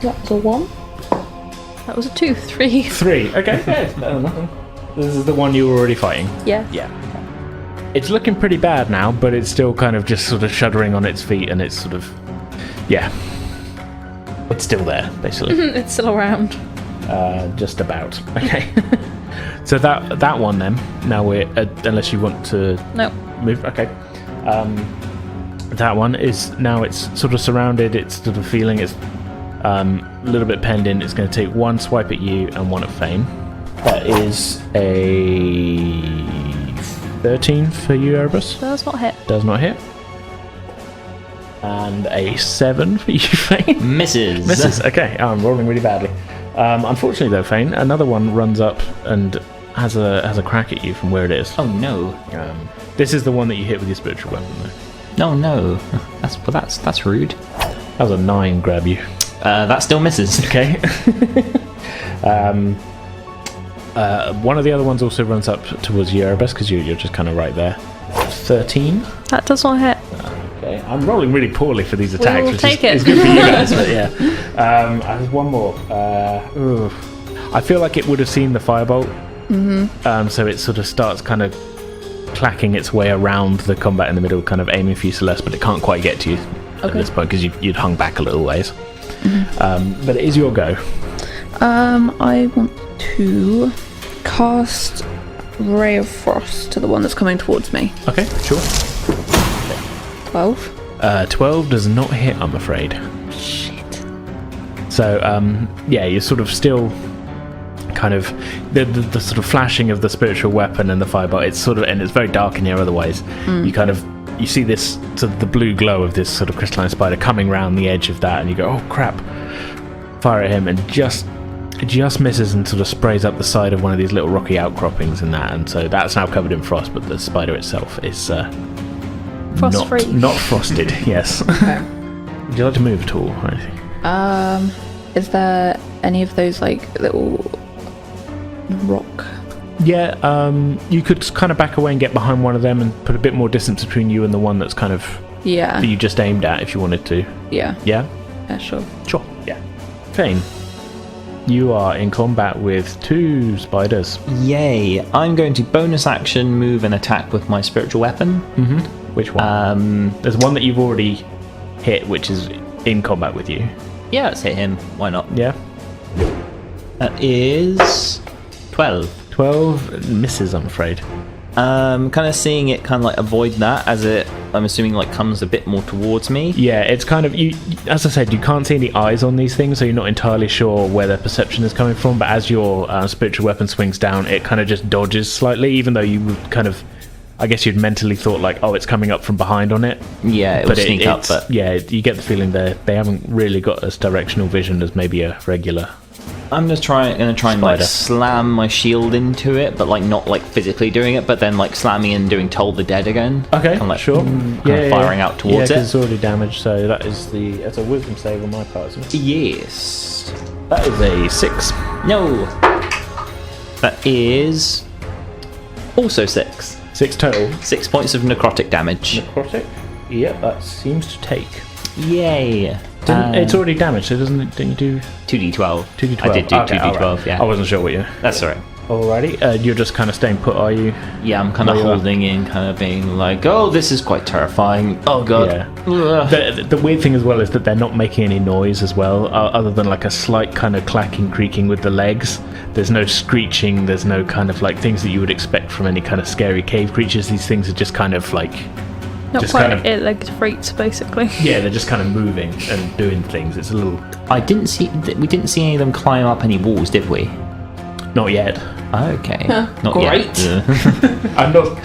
That was a 1. That was a 2, 3. 3. Okay. Yeah. No, nothing. This is the one you were already fighting. Yeah. Yeah. It's looking pretty bad now, but it's still kind of just sort of shuddering on its feet, and it's sort of, yeah, it's still there basically. It's still around. Just about. Okay. So that one then. Now we're unless you want to No. move. Okay. That one is now it's sort of surrounded. It's sort of feeling it's a little bit penned in. It's going to take 1 swipe at you and 1 at Fane. That is a 13 for you, Erebus. Does not hit. Does not hit. And a 7 for you, Fane. Misses. Misses. Okay, I'm rolling really badly. Unfortunately, though, Fane, another one runs up and has a crack at you from where it is. Oh no. This is the one that you hit with your spiritual weapon, though. No. That's rude. That was a 9 grab you. That still misses. Okay. One of the other ones also runs up towards you, Erebus, because you're just kind of right there. 13. That does not hit. Okay, I'm rolling really poorly for these attacks, will which take is it. good for you guys, but yeah. There's one more. I feel like it would have seen the firebolt So it sort of starts kind of clacking its way around the combat in the middle, kind of aiming for you, Celeste, but it can't quite get to you at this point because you'd hung back a little ways. But it is your go. I want to cast Ray of Frost to the one that's coming towards me. Okay, sure. 12. 12 does not hit, I'm afraid. Shit. So, you're sort of still kind of the sort of flashing of the spiritual weapon and the fireball. It's sort of, and it's very dark in here otherwise. You see this sort of the blue glow of this sort of crystalline spider coming around the edge of that, and you go, oh crap, fire at him, and it just misses and sort of sprays up the side of one of these little rocky outcroppings in that, and so that's now covered in frost, but the spider itself is Frost-free. not frosted. Yes. Okay. Would you like to move at all or anything? Is there any of those like little rock? Yeah, you could kind of back away and get behind one of them and put a bit more distance between you and the one that's kind of that you just aimed at if you wanted to. Yeah, sure. Sure, yeah. Fane, you are in combat with 2 spiders. Yay! I'm going to bonus action move and attack with my spiritual weapon. Which one? There's one that you've already hit, which is in combat with you. Yeah, let's hit him. Why not? Yeah. That is 12. 12 misses, I'm afraid. Kind of seeing it kind of like avoid that as it, I'm assuming, like comes a bit more towards me. Yeah, it's kind of, you. As I said, you can't see any eyes on these things, so you're not entirely sure where their perception is coming from, but as your spiritual weapon swings down, it kind of just dodges slightly, even though you would kind of, I guess you'd mentally thought like, oh, it's coming up from behind on it. Yeah, it will sneak up, but... Yeah, you get the feeling they haven't really got as directional vision as maybe a regular. I'm going to try and like slam my shield into it, but like not like physically doing it, but then like slamming and doing Toll the Dead again. Okay, kind of like, sure. Firing out towards it. Yeah, it's already damaged, so that's a wisdom save on my part, isn't it? Yes. That is a 6. No. That is also 6. 6 total. 6 points of necrotic damage. Necrotic? Yep, that seems to take. Yay. It's already damaged, so didn't you do 2d12? 2d12. I did do okay, 2d12, right. yeah. I wasn't sure what you... That's alright. Alrighty, you're just kind of staying put, are you? Yeah, I'm kind of holding in, kind of being like, oh, this is quite terrifying. Oh god. Yeah. The weird thing as well is that they're not making any noise as well, other than like a slight kind of clacking, creaking with the legs. There's no screeching, there's no kind of like things that you would expect from any kind of scary cave creatures. These things are just kind of like... Not just quite kind of, eight-legged freaks, basically. Yeah, they're just kind of moving and doing things. It's a little... We didn't see any of them climb up any walls, did we? Not yet. Okay. Not Great. yet. I'm not...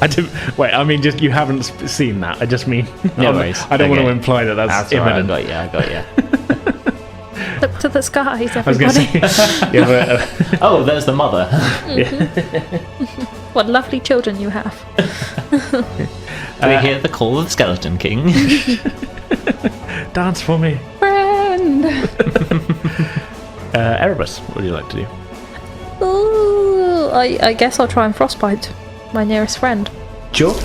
I didn't... Wait, I mean, just you haven't seen that. I just mean... No worries. I don't want to imply that that's imminent. Right, I got you. Look to the skies, I was going everybody. to say... yeah, but, oh, there's the mother. What lovely children you have. Do we hear the call of the Skeleton King? dance for me. Friend! Erebus, what would you like to do? Ooh, I guess I'll try and frostbite my nearest friend. Sure.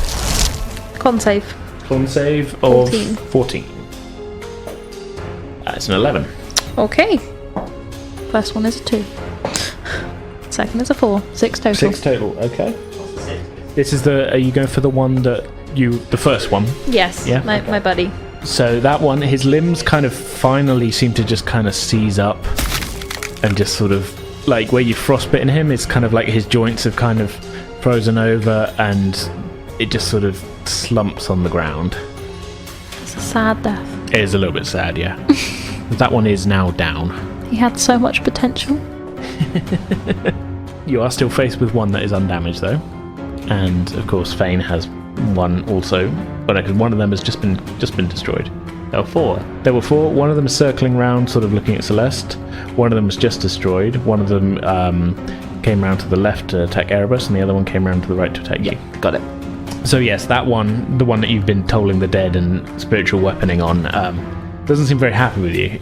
Con save. Con save of 14. 14. That's an 11. Okay. First one is a 2. Second is a 4. 6 total. 6 total, okay. This is are you going for the one that the first one? Yes, Yeah? my buddy. So that one, his limbs kind of finally seem to just kind of seize up and just sort of, like where you frostbitten him, it's kind of like his joints have kind of frozen over and it just sort of slumps on the ground. It's a sad death. It is a little bit sad, yeah. That one is now down. He had so much potential. You are still faced with one that is undamaged though. And of course Fane has one also, but because one of them has just been destroyed. There were 4. There were 4. One of them is circling around, sort of looking at Celeste. One of them was just destroyed. One of them came round to the left to attack Erebus, and the other one came round to the right to attack you. Got it. So yes, that one, the one that you've been tolling the dead and spiritual weaponing on, doesn't seem very happy with you.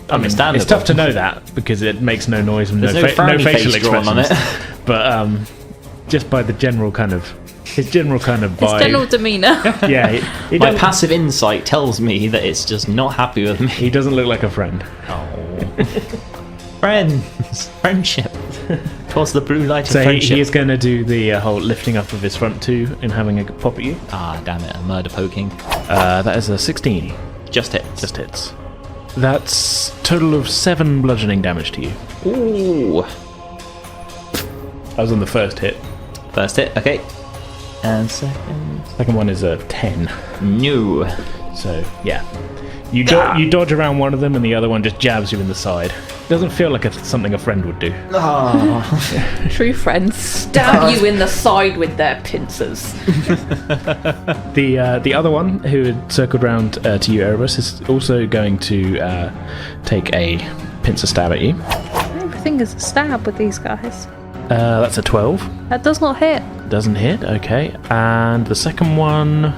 Understandable. It's tough to know that because it makes no noise and no frowny facial face drawn expressions. on it. But just by the general kind of his general kind of vibe. His general demeanour. Yeah, he My passive insight tells me that it's just not happy with me. He doesn't look like a friend. Oh. Friends. Friendship. Towards the blue light of So friendship. he is going to do the whole lifting up of his front two and having a pop at you. Ah, damn it, a murder poking. That is a 16. Just hits. Just hits. That's total of 7 bludgeoning damage to you. Ooh. I was on the first hit. First hit, okay. And second. Second one is a 10. No. So, yeah. You dodge around one of them and the other one just jabs you in the side. Doesn't feel like something a friend would do. True friends stab you in the side with their pincers. The other one, who had circled round to you, Erebus, is also going to take a pincer stab at you. Everything is a stab with these guys. That's a 12. That does not hit. Doesn't hit, okay. And the second one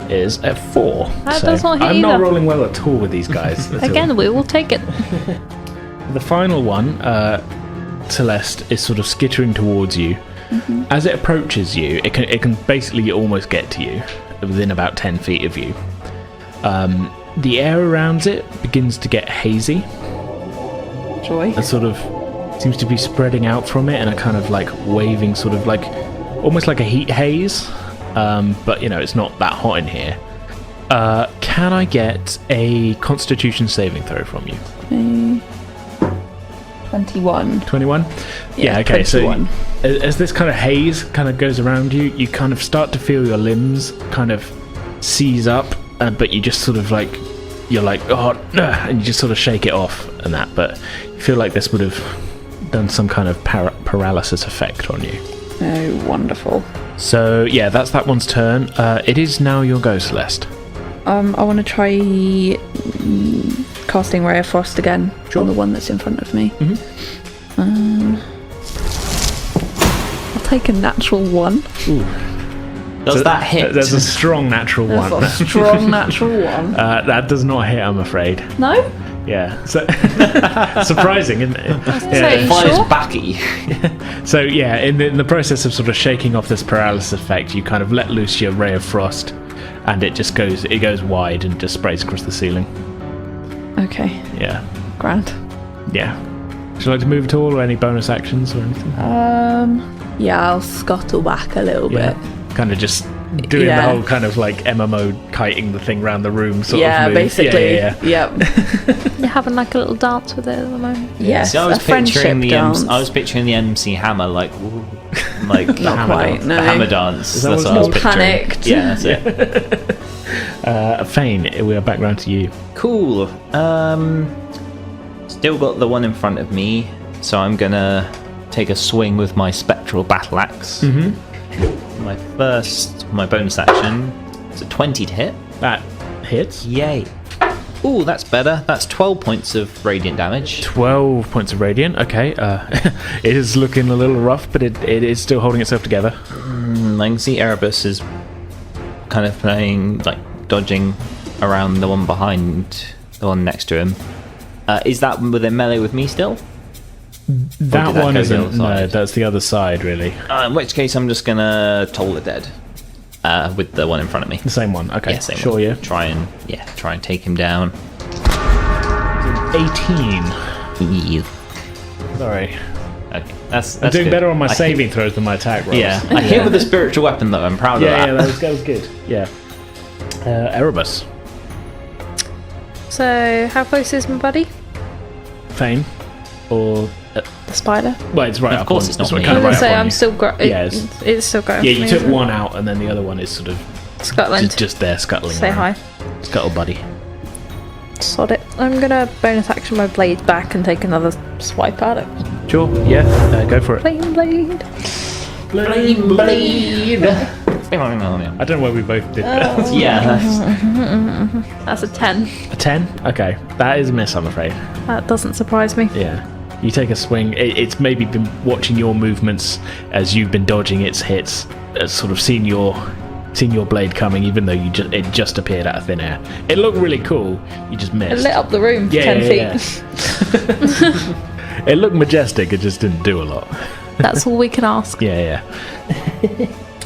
is a 4. That does not hit I'm not either. rolling well at all with these guys. at all. Again, we will take it. The final one, Celeste, is sort of skittering towards you. Mm-hmm. As it approaches you, it can basically almost get to you within about 10 feet of you. The air around it begins to get hazy. Joy. It sort of seems to be spreading out from it in a kind of like waving sort of like almost like a heat haze. But it's not that hot in here. Can I get a Constitution saving throw from you? 21. 21? Yeah, okay. 21. So as this kind of haze kind of goes around you, you kind of start to feel your limbs kind of seize up, but you just sort of like, you're like, oh, and you just sort of shake it off and that, but you feel like this would have done some kind of paralysis effect on you. Oh, wonderful. So, yeah, that's that one's turn. It is now your go, Celeste. I want to try casting Ray of Frost again on the one that's in front of me. Mm-hmm. I'll take a natural 1. Ooh. Does that hit? There's a strong natural one. That's a strong natural 1. That does not hit, I'm afraid. No? Yeah. So, surprising, isn't it? Say, Fires sure? backy. So, yeah, in the process of sort of shaking off this paralysis effect, you kind of let loose your Ray of Frost, and it goes wide and just sprays across the ceiling. Okay. Yeah. Grand. Yeah. Would you like to move at all, or any bonus actions or anything? Yeah, I'll scuttle back a little bit. Kind of just doing the Yeah. whole kind of like MMO kiting the thing around the room sort Yeah, of move. basically. Yeah. Yep. You're having like a little dance with it at the moment. Yes, See, I was a friendship picturing dance. I was picturing the MC Hammer like, ooh, like Not hammer quite, dance. no. The hammer dance. Is that That's what's what I was more picturing. panicked? Yeah, that's it. Fane, we are back round to you. Cool. Still got the one in front of me, so I'm gonna take a swing with my spectral battle axe. Mm-hmm. My bonus action. It's a 20 to hit. That hits. Yay. Ooh, that's better. That's 12 points of radiant damage. 12 points of radiant. Okay. It is looking a little rough, but it is still holding itself together. I can see Erebus is kind of playing, like, dodging around the one behind, the one next to him. Is that within melee with me still? That that one go the isn't. other No, side? that's the other side, really. In which case, I'm just gonna toll the dead with the one in front of me. The same one. Okay. Yeah, same sure, one. yeah. Try and take him down. 18. Yeah. Sorry. Okay, that's I'm doing good. better on my I saving throws than my attack rolls. Yeah, I hit with a spiritual weapon though. I'm proud of Yeah, that. that was good. Yeah. Erebus. So, how close is my buddy? Fane. Or... The spider? well, it's right Of up course on, it's not kind me. of I was right gonna say up on I'm you. still Yeah, it's still going. Yeah, for you me, took isn't it? one out, and then the other one is sort of Scotland. just there scuttling Say around. hi. Scuttle buddy. Sod it. I'm gonna bonus action my blade back and take another swipe at it. Sure, yeah, go for it. Flame blade. Blade. I don't know where we both did that. Yeah. That's a 10. A 10? Okay, that is a miss, I'm afraid. That doesn't surprise me. Yeah. You take a swing. It's maybe been watching your movements as you've been dodging its hits, sort of seen your blade coming, even though it just appeared out of thin air. It looked really cool. You just It missed. lit up the room for 10 feet. Yeah. It looked majestic. It just didn't do a lot. That's all we can ask. Yeah.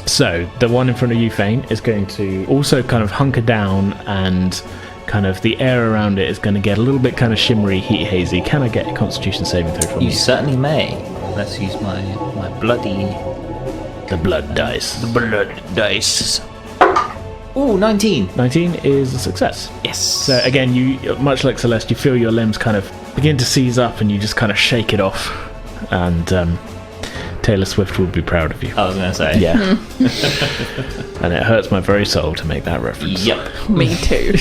So the one in front of you, Fane, is going to also kind of hunker down, and kind of the air around it is going to get a little bit kind of shimmery, heat hazy. Can I get a Constitution saving throw from you? You certainly may. Let's use my bloody... The blood dice. The blood dice. Ooh, 19. 19 is a success. Yes. So again, you, much like Celeste, you feel your limbs kind of begin to seize up and you just kind of shake it off. And Taylor Swift would be proud of you. I was going to say. Yeah. And it hurts my very soul to make that reference. Yep. Me too.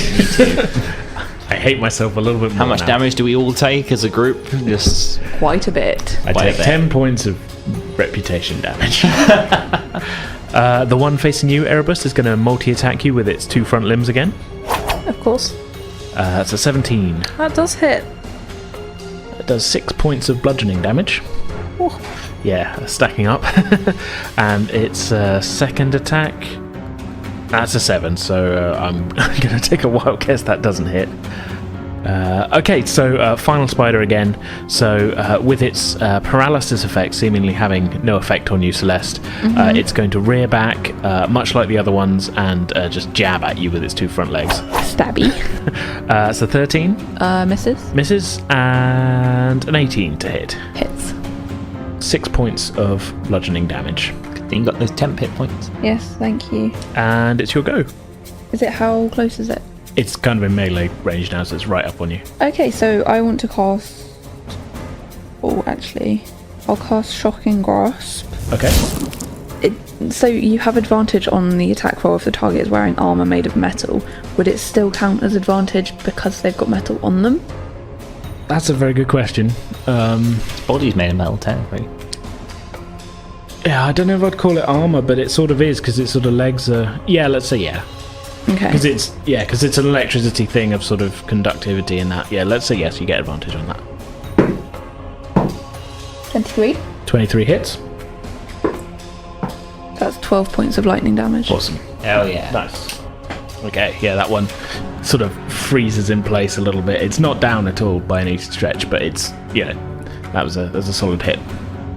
I hate myself a little bit more. How much now. damage do we all take as a group? Just Quite a bit. I Quite a take bit. 10 points of reputation damage. The one facing you, Erebus, is going to multi-attack you with its 2 front limbs again. Of course. That's a 17. That does hit. It does 6 points of bludgeoning damage. Ooh. Yeah, stacking up. And its second attack, that's a 7, so I'm going to take a wild guess that doesn't hit. Okay, so final spider again. So with its paralysis effect seemingly having no effect on you, Celeste, it's going to rear back, much like the other ones, and just jab at you with its 2 front legs. Stabby. So 13 Misses. misses, and an 18 to hit. Hits. 6 points of bludgeoning damage. Good thing you got those temp hit points. Yes, thank you. And it's your go. Is it, how close is it? It's kind of in melee range now, so it's right up on you. Okay, so I want to cast... Oh, actually, I'll cast Shocking Grasp. Okay. So you have advantage on the attack roll if the target is wearing armor made of metal. Would it still count as advantage because they've got metal on them? That's a very good question. Its body's made of metal, technically. Yeah, I don't know if I'd call it armor, but it sort of is, because its sort of legs are... Yeah, let's say yeah. Okay. Because it's an electricity thing of sort of conductivity and that. Yeah, let's say yes, you get advantage on that. 23. 23 hits. That's 12 points of lightning damage. Awesome. Hell yeah. Nice. Okay, yeah, that one sort of freezes in place a little bit. It's not down at all by any stretch, but it's, yeah, that was a solid hit.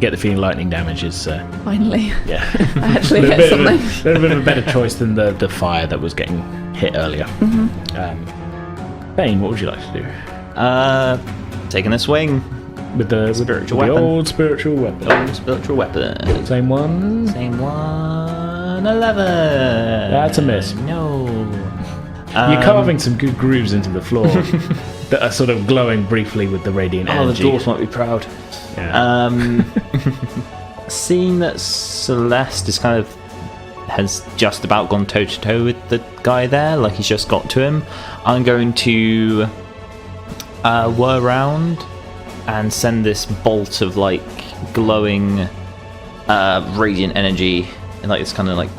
Get the feeling lightning damage is... Finally. Yeah. I actually a hit something. A little bit of a better choice than the fire that was getting hit earlier. Bane, what would you like to do? Taking a swing. With the Spiritual with the weapon. old spiritual weapon. Old spiritual weapon. Same one. Same one. 11. That's a miss. No. You're carving some good grooves into the floor that are sort of glowing briefly with the radiant Oh, the energy. dwarves might be proud. Yeah. Seeing that Celeste is kind of has just about gone toe to toe with the guy there, like he's just got to him, I'm going to whir around and send this bolt of like glowing radiant energy in like this kind of like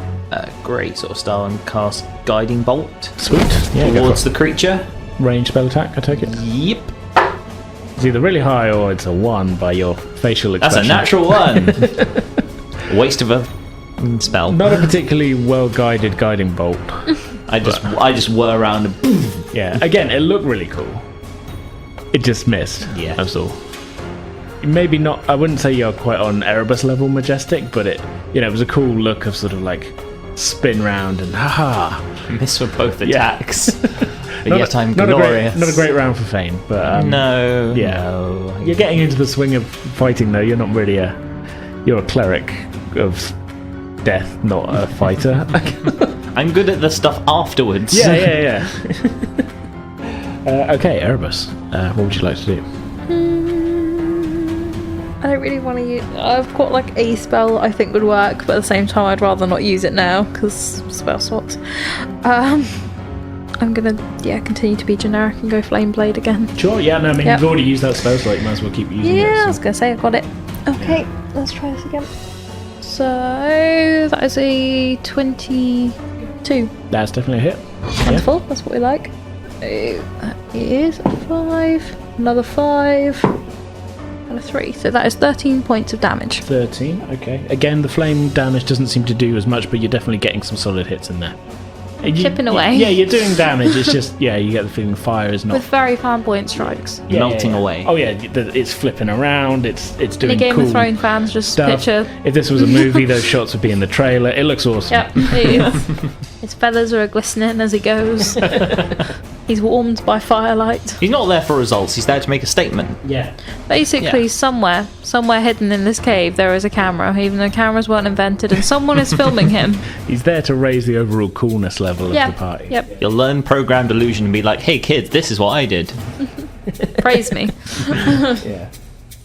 great sort of style and cast guiding bolt Sweet. Yeah, go towards for the creature. it. Range spell attack, I take it. Yep, It's either really high or it's a 1 by your facial that's expression. a natural one. Waste of a spell. Not a particularly well-guided guiding bolt. I just whir around and boom. Yeah. Again, it looked really cool. It just missed. Yeah. That's all. Maybe not. I wouldn't say you're quite on Erebus level majestic, but it was a cool look of sort of like spin round and haha. Miss for both Yeah. attacks. But yet I'm not glorious. Not a great round for Fane, but No. yeah. No. You're getting into the swing of fighting though. You're not really you're a cleric of death, not a fighter. I'm good at the stuff afterwards. Yeah. Okay, Erebus. What would you like to do? I don't really want to use... I've got like a spell I think would work, but at the same time I'd rather not use it now because spell slots. I'm gonna continue to be generic and go Flame Blade again. Sure. Yeah. No. I mean, Yep. you've already used that spell, so you might as well keep using it. Yeah, I so- was gonna say I've got it. Okay, let's try this again. So that is a 22. That's definitely a hit. Wonderful, that's what we like. That is a 5, another 5, and a 3. So that is 13 points of damage. 13, okay. Again, the flame damage doesn't seem to do as much, but you're definitely getting some solid hits in there. Chipping away. Yeah, you're doing damage. It's just, you get the feeling fire is not... With very flamboyant strikes. melting away. Oh yeah, it's flipping around, it's Any doing Game cool of Thrones fans just stuff. picture. If this was a movie, those shots would be in the trailer. It looks awesome. Yep, it is. His feathers are glistening as he goes. He's warmed by firelight. He's not there for results. He's there to make a statement. Yeah. Basically, somewhere hidden in this cave, there is a camera, even though cameras weren't invented, and someone is filming him. He's there to raise the overall coolness level of the party. Yep. You'll learn programmed illusion and be like, hey kids, this is what I did. Praise me. Yeah.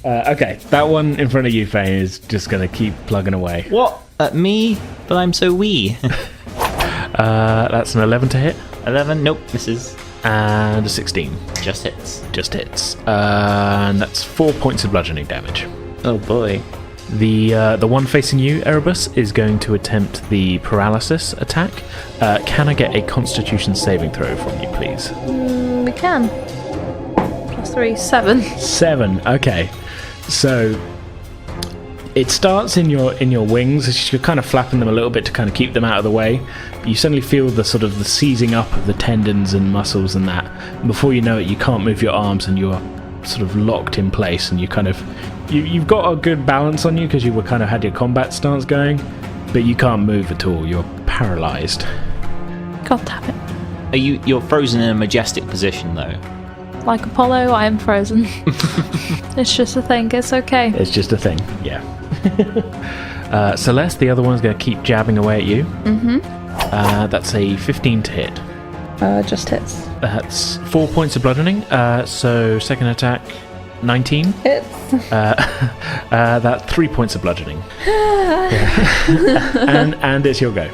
Okay, that one in front of you, Fane, is just going to keep plugging away. What? At me? But I'm so wee. That's an 11 to hit. 11? Nope, misses. And a 16. Just hits. Just hits. And that's 4 points of bludgeoning damage. Oh boy. The one facing you, Erebus, is going to attempt the paralysis attack. Can I get a Constitution saving throw from you, please? We can. +3, 7. 7. Okay. So it starts in your wings. You're kind of flapping them a little bit to kind of keep them out of the way. But you suddenly feel the sort of the seizing up of the tendons and muscles and that. And before you know it, you can't move your arms and you're sort of locked in place. And you kind of you've got a good balance on you because you were kind of had your combat stance going, but you can't move at all. You're paralyzed. God damn it. You're frozen in a majestic position though. Like Apollo, I am frozen. It's just a thing. It's okay. It's just a thing. Yeah. Celeste, the other one's going to keep jabbing away at you. Mm-hmm. That's a 15 to hit. Just hits. That's 4 points of bludgeoning. So second attack, 19. Hits. That's 3 points of bludgeoning. Yeah. and it's your go.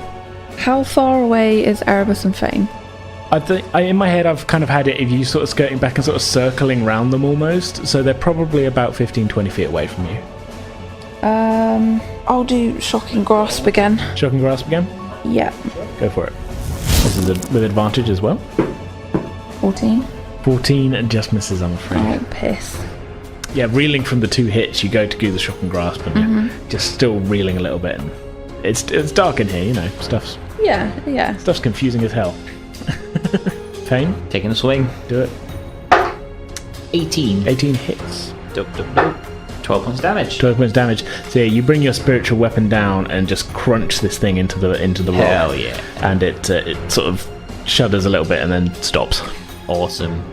How far away is Erebus and Fane? I think in my head I've kind of had it if you sort of skirting back and sort of circling round them almost. So they're probably about 15-20 feet away from you. I'll do Shocking Grasp again. Shocking Grasp again? Yeah. Go for it. This is with advantage as well. 14. 14 and just misses, I'm afraid. Oh, piss. Yeah, reeling from the 2 hits, you go to do the Shocking Grasp and you're just still reeling a little bit. And it's dark in here, you know, stuff's confusing as hell. Fane? Taking a swing. Do it. 18. 18 hits. Dope. 12 points damage. 12 points damage. So yeah, you bring your spiritual weapon down and just crunch this thing into the rock. Hell yeah. And it sort of shudders a little bit and then stops. Awesome.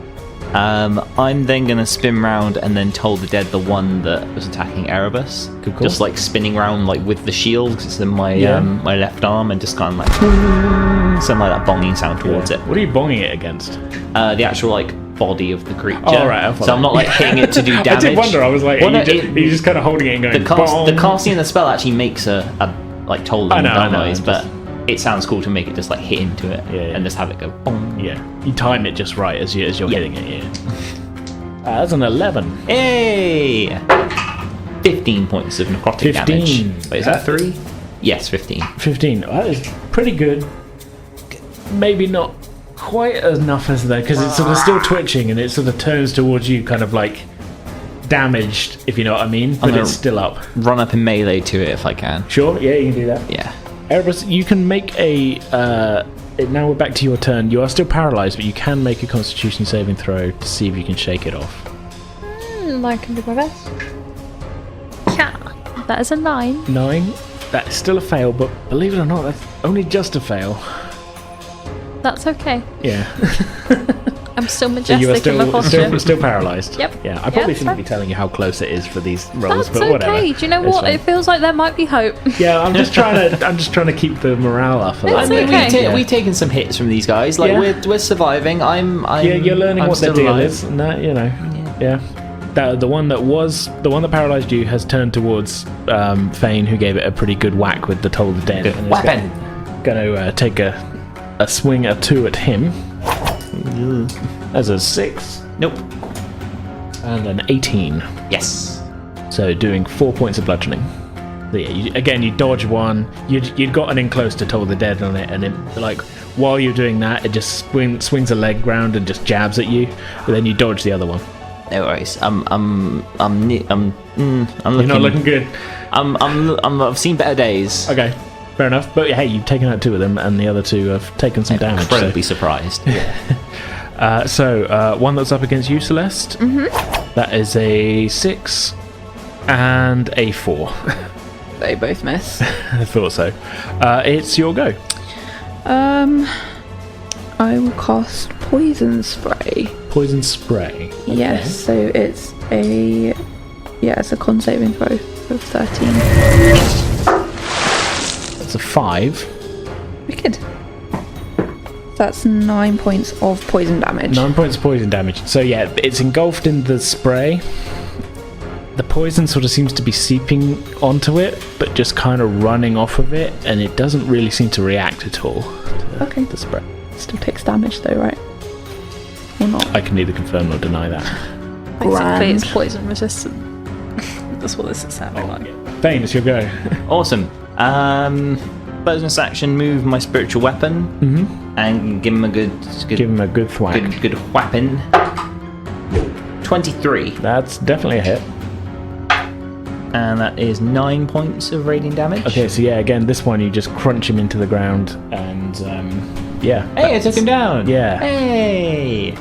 I'm then going to spin round and then toll the dead the one that was attacking Erebus. Good call. Just like spinning round like with the shield because it's in my my left arm and just kind of like something like that bonging sound towards it. What are you bonging it against? The actual like body of the creature. Oh, right. So I'm not like hitting it to do damage. I did wonder. I was like, are you just kind of holding it and going the casting of the spell actually makes a like toll noise, but it sounds cool to make it just like hit into it and just have it go bong. Yeah, you time it just right as you're hitting it. Yeah. That's an 11. Hey! 15 points of necrotic damage. Wait, is that 3? Yes, 15. 15. That is pretty good. Maybe not quite enough as though, because it's sort of still twitching and it sort of turns towards you kind of like damaged, if you know what I mean, but it's still up. Run up in melee to it if I can. Sure, yeah, you can do that. Yeah. Erebus, you can make a... now we're back to your turn. You are still paralysed, but you can make a Constitution saving throw to see if you can shake it off. I can do my best. Yeah, that is a 9. 9? That is still a fail, but believe it or not, that's only just a fail. That's okay. Yeah. I'm still So majestic you are in my posture. still paralysed. Yep. Yeah, I probably that's shouldn't fine. be telling you how close it is for these rolls, That's but whatever. okay. Do you know It's what? fine. It feels like there might be hope. Yeah, I'm just trying to keep the morale up a little It's bit. okay. We've taken some hits from these guys. Like we're surviving. I'm Yeah, you're learning I'm what the still deal alive. is. And that, you know, yeah. The one that paralysed you has turned towards Fane, who gave it a pretty good whack with the Toll the Dead. Good and is weapon. Going to take a swing or 2 at him. As a 6 Nope. and an 18. Yes. So doing 4 points of bludgeoning. So yeah, you dodge one. You'd gotten in close to Toll the Dead on it, and it, like while you're doing that, it just swings a leg round and just jabs at you. But then you dodge the other one. No worries. I'm looking. You're not looking good. I've seen better days. Okay, fair enough. But hey, you've taken out 2 of them, and the other 2 have taken some damage. Incredibly surprised. So one that's up against you, Celeste. Mm-hmm. That is a 6 and a 4. They both miss. I thought so. It's your go. I will cast poison spray. Poison spray. Yes, so it's a con saving throw of 13. That's a 5. Wicked. That's 9 points of poison damage. 9 points of poison damage. So yeah, it's engulfed in the spray. The poison sort of seems to be seeping onto it, but just kind of running off of it, and it doesn't really seem to react at all to the spray. Still takes damage though, right? Or not? I can neither confirm nor deny that. Basically, it's poison resistant. That's what this is sounding like. Thane, it's your go. Awesome. Bonus action, move my spiritual weapon and give him a good Give him a good thwack. good whapping. 23. That's definitely a hit. And that is 9 points of radiant damage. Okay, so yeah, again, this one you just crunch him into the ground, and yeah. Hey, I took him down. Yeah. Hey.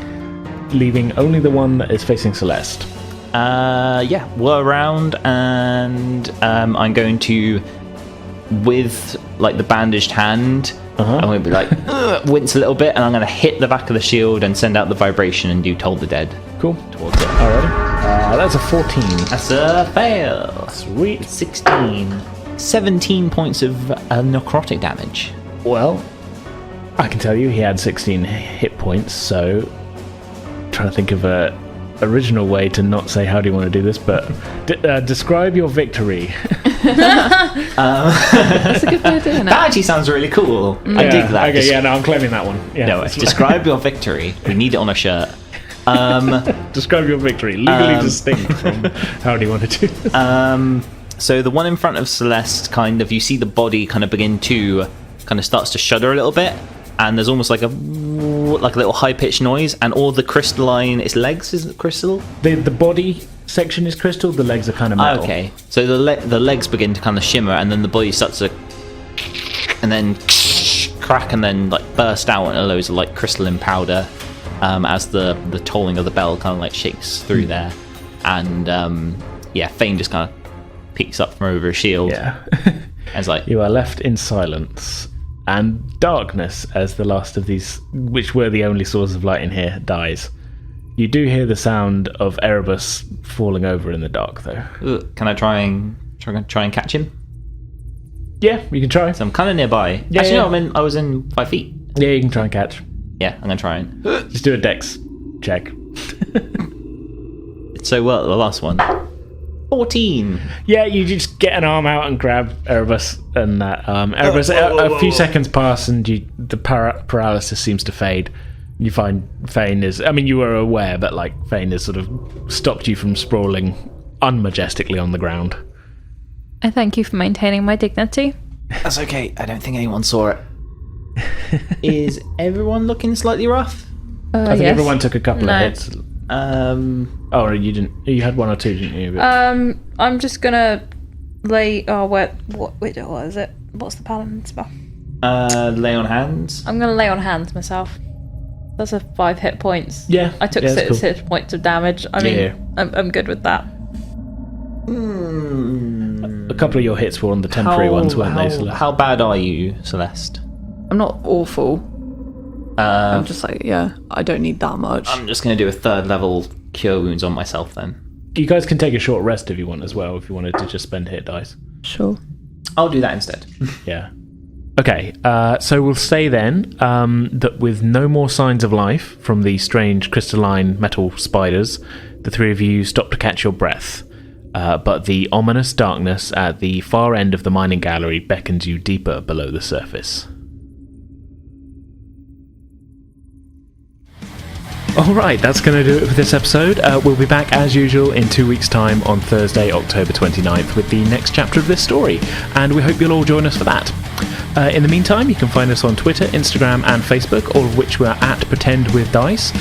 Leaving only the one that is facing Celeste. Yeah, whirl around, and I'm going to, with like the bandaged hand, I'm going to be like wince a little bit, and I'm going to hit the back of the shield and send out the vibration and do Toll the Dead. Cool. Towards it. Alrighty. That's a 14. That's a fail. Sweet. 16. 17 points of necrotic damage. Well, I can tell you he had 16 hit points, so trying to think of a original way to not say how do you want to do this, but describe your victory. That's a good way of doing it. That actually sounds really cool. I dig that. Okay, yeah, no, I'm claiming that one. Yeah, No, describe your victory. We need it on a shirt. describe your victory. Legally distinct from how do you want to do this? So the one in front of Celeste, kind of, you see the body kind of begin to kind of starts to shudder a little bit, and there's almost like a little high-pitched noise, and all the crystalline, its legs, is it crystal? The body section is crystal, the legs are kind of metal. Okay, so the legs begin to kind of shimmer, and then the body starts to, and then crack, and then like burst out into loads of like crystalline powder, as the tolling of the bell kind of like shakes through there, and Thane just kind of peeks up from over his shield. Yeah. And it's like, you are left in silence and darkness as the last of these, which were the only source of light in here, dies. You do hear the sound of Erebus falling over in the dark, though. can I try and catch him? Yeah, you can try. So I'm kind of nearby. Yeah, Actually, yeah. no, I was in 5 feet. Yeah, you can try and catch. Yeah, I'm gonna try and. Just do a dex check. It's so well, the last one. 14. Yeah, you just get an arm out and grab Erebus, and Erebus. A few seconds pass, and the paralysis seems to fade. You find Thane is. I mean, you were aware, but like Thane has sort of stopped you from sprawling unmajestically on the ground. I thank you for maintaining my dignity. That's okay. I don't think anyone saw it. Is everyone looking slightly rough? I think yes. everyone took a couple of No. hits. Oh, you didn't. You had 1 or 2, didn't you? But... I'm just gonna lay. Oh, what is it? What's the paladin spell? Lay on hands. I'm gonna lay on hands myself. That's a 5 hit points. Yeah, I took yeah, that's 6 cool. hit points of damage. I mean, Yeah. I'm good with that. A couple of your hits were on the temporary ones, weren't they, Celeste? How bad are you, Celeste? I'm not awful. I'm just like, I don't need that much. I'm just going to do a 3rd level cure wounds on myself then. You guys can take a short rest if you want as well, if you wanted to just spend hit dice. Sure. I'll do that instead. Yeah. Okay, so we'll say then that with no more signs of life from the strange crystalline metal spiders, the three of you stop to catch your breath. But the ominous darkness at the far end of the mining gallery beckons you deeper below the surface. Alright, that's going to do it for this episode. We'll be back as usual in 2 weeks' time on Thursday, October 29th with the next chapter of this story, and we hope you'll all join us for that. In the meantime, you can find us on Twitter, Instagram and Facebook, all of which we're at Pretend With Dice.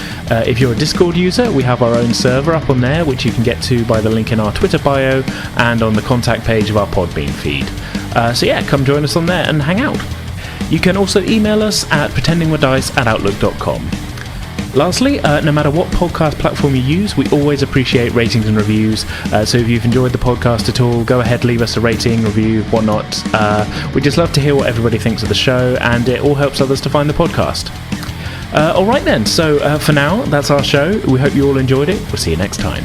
If you're a Discord user, we have our own server up on there, which you can get to by the link in our Twitter bio and on the contact page of our Podbean feed. So yeah, come join us on there and hang out. You can also email us at pretendingwithdice@outlook.com. Lastly, no matter what podcast platform you use, we always appreciate ratings and reviews. So if you've enjoyed the podcast at all, go ahead, leave us a rating, review, whatnot. We just love to hear what everybody thinks of the show, and it all helps others to find the podcast. All right then. So for now, that's our show. We hope you all enjoyed it. We'll see you next time.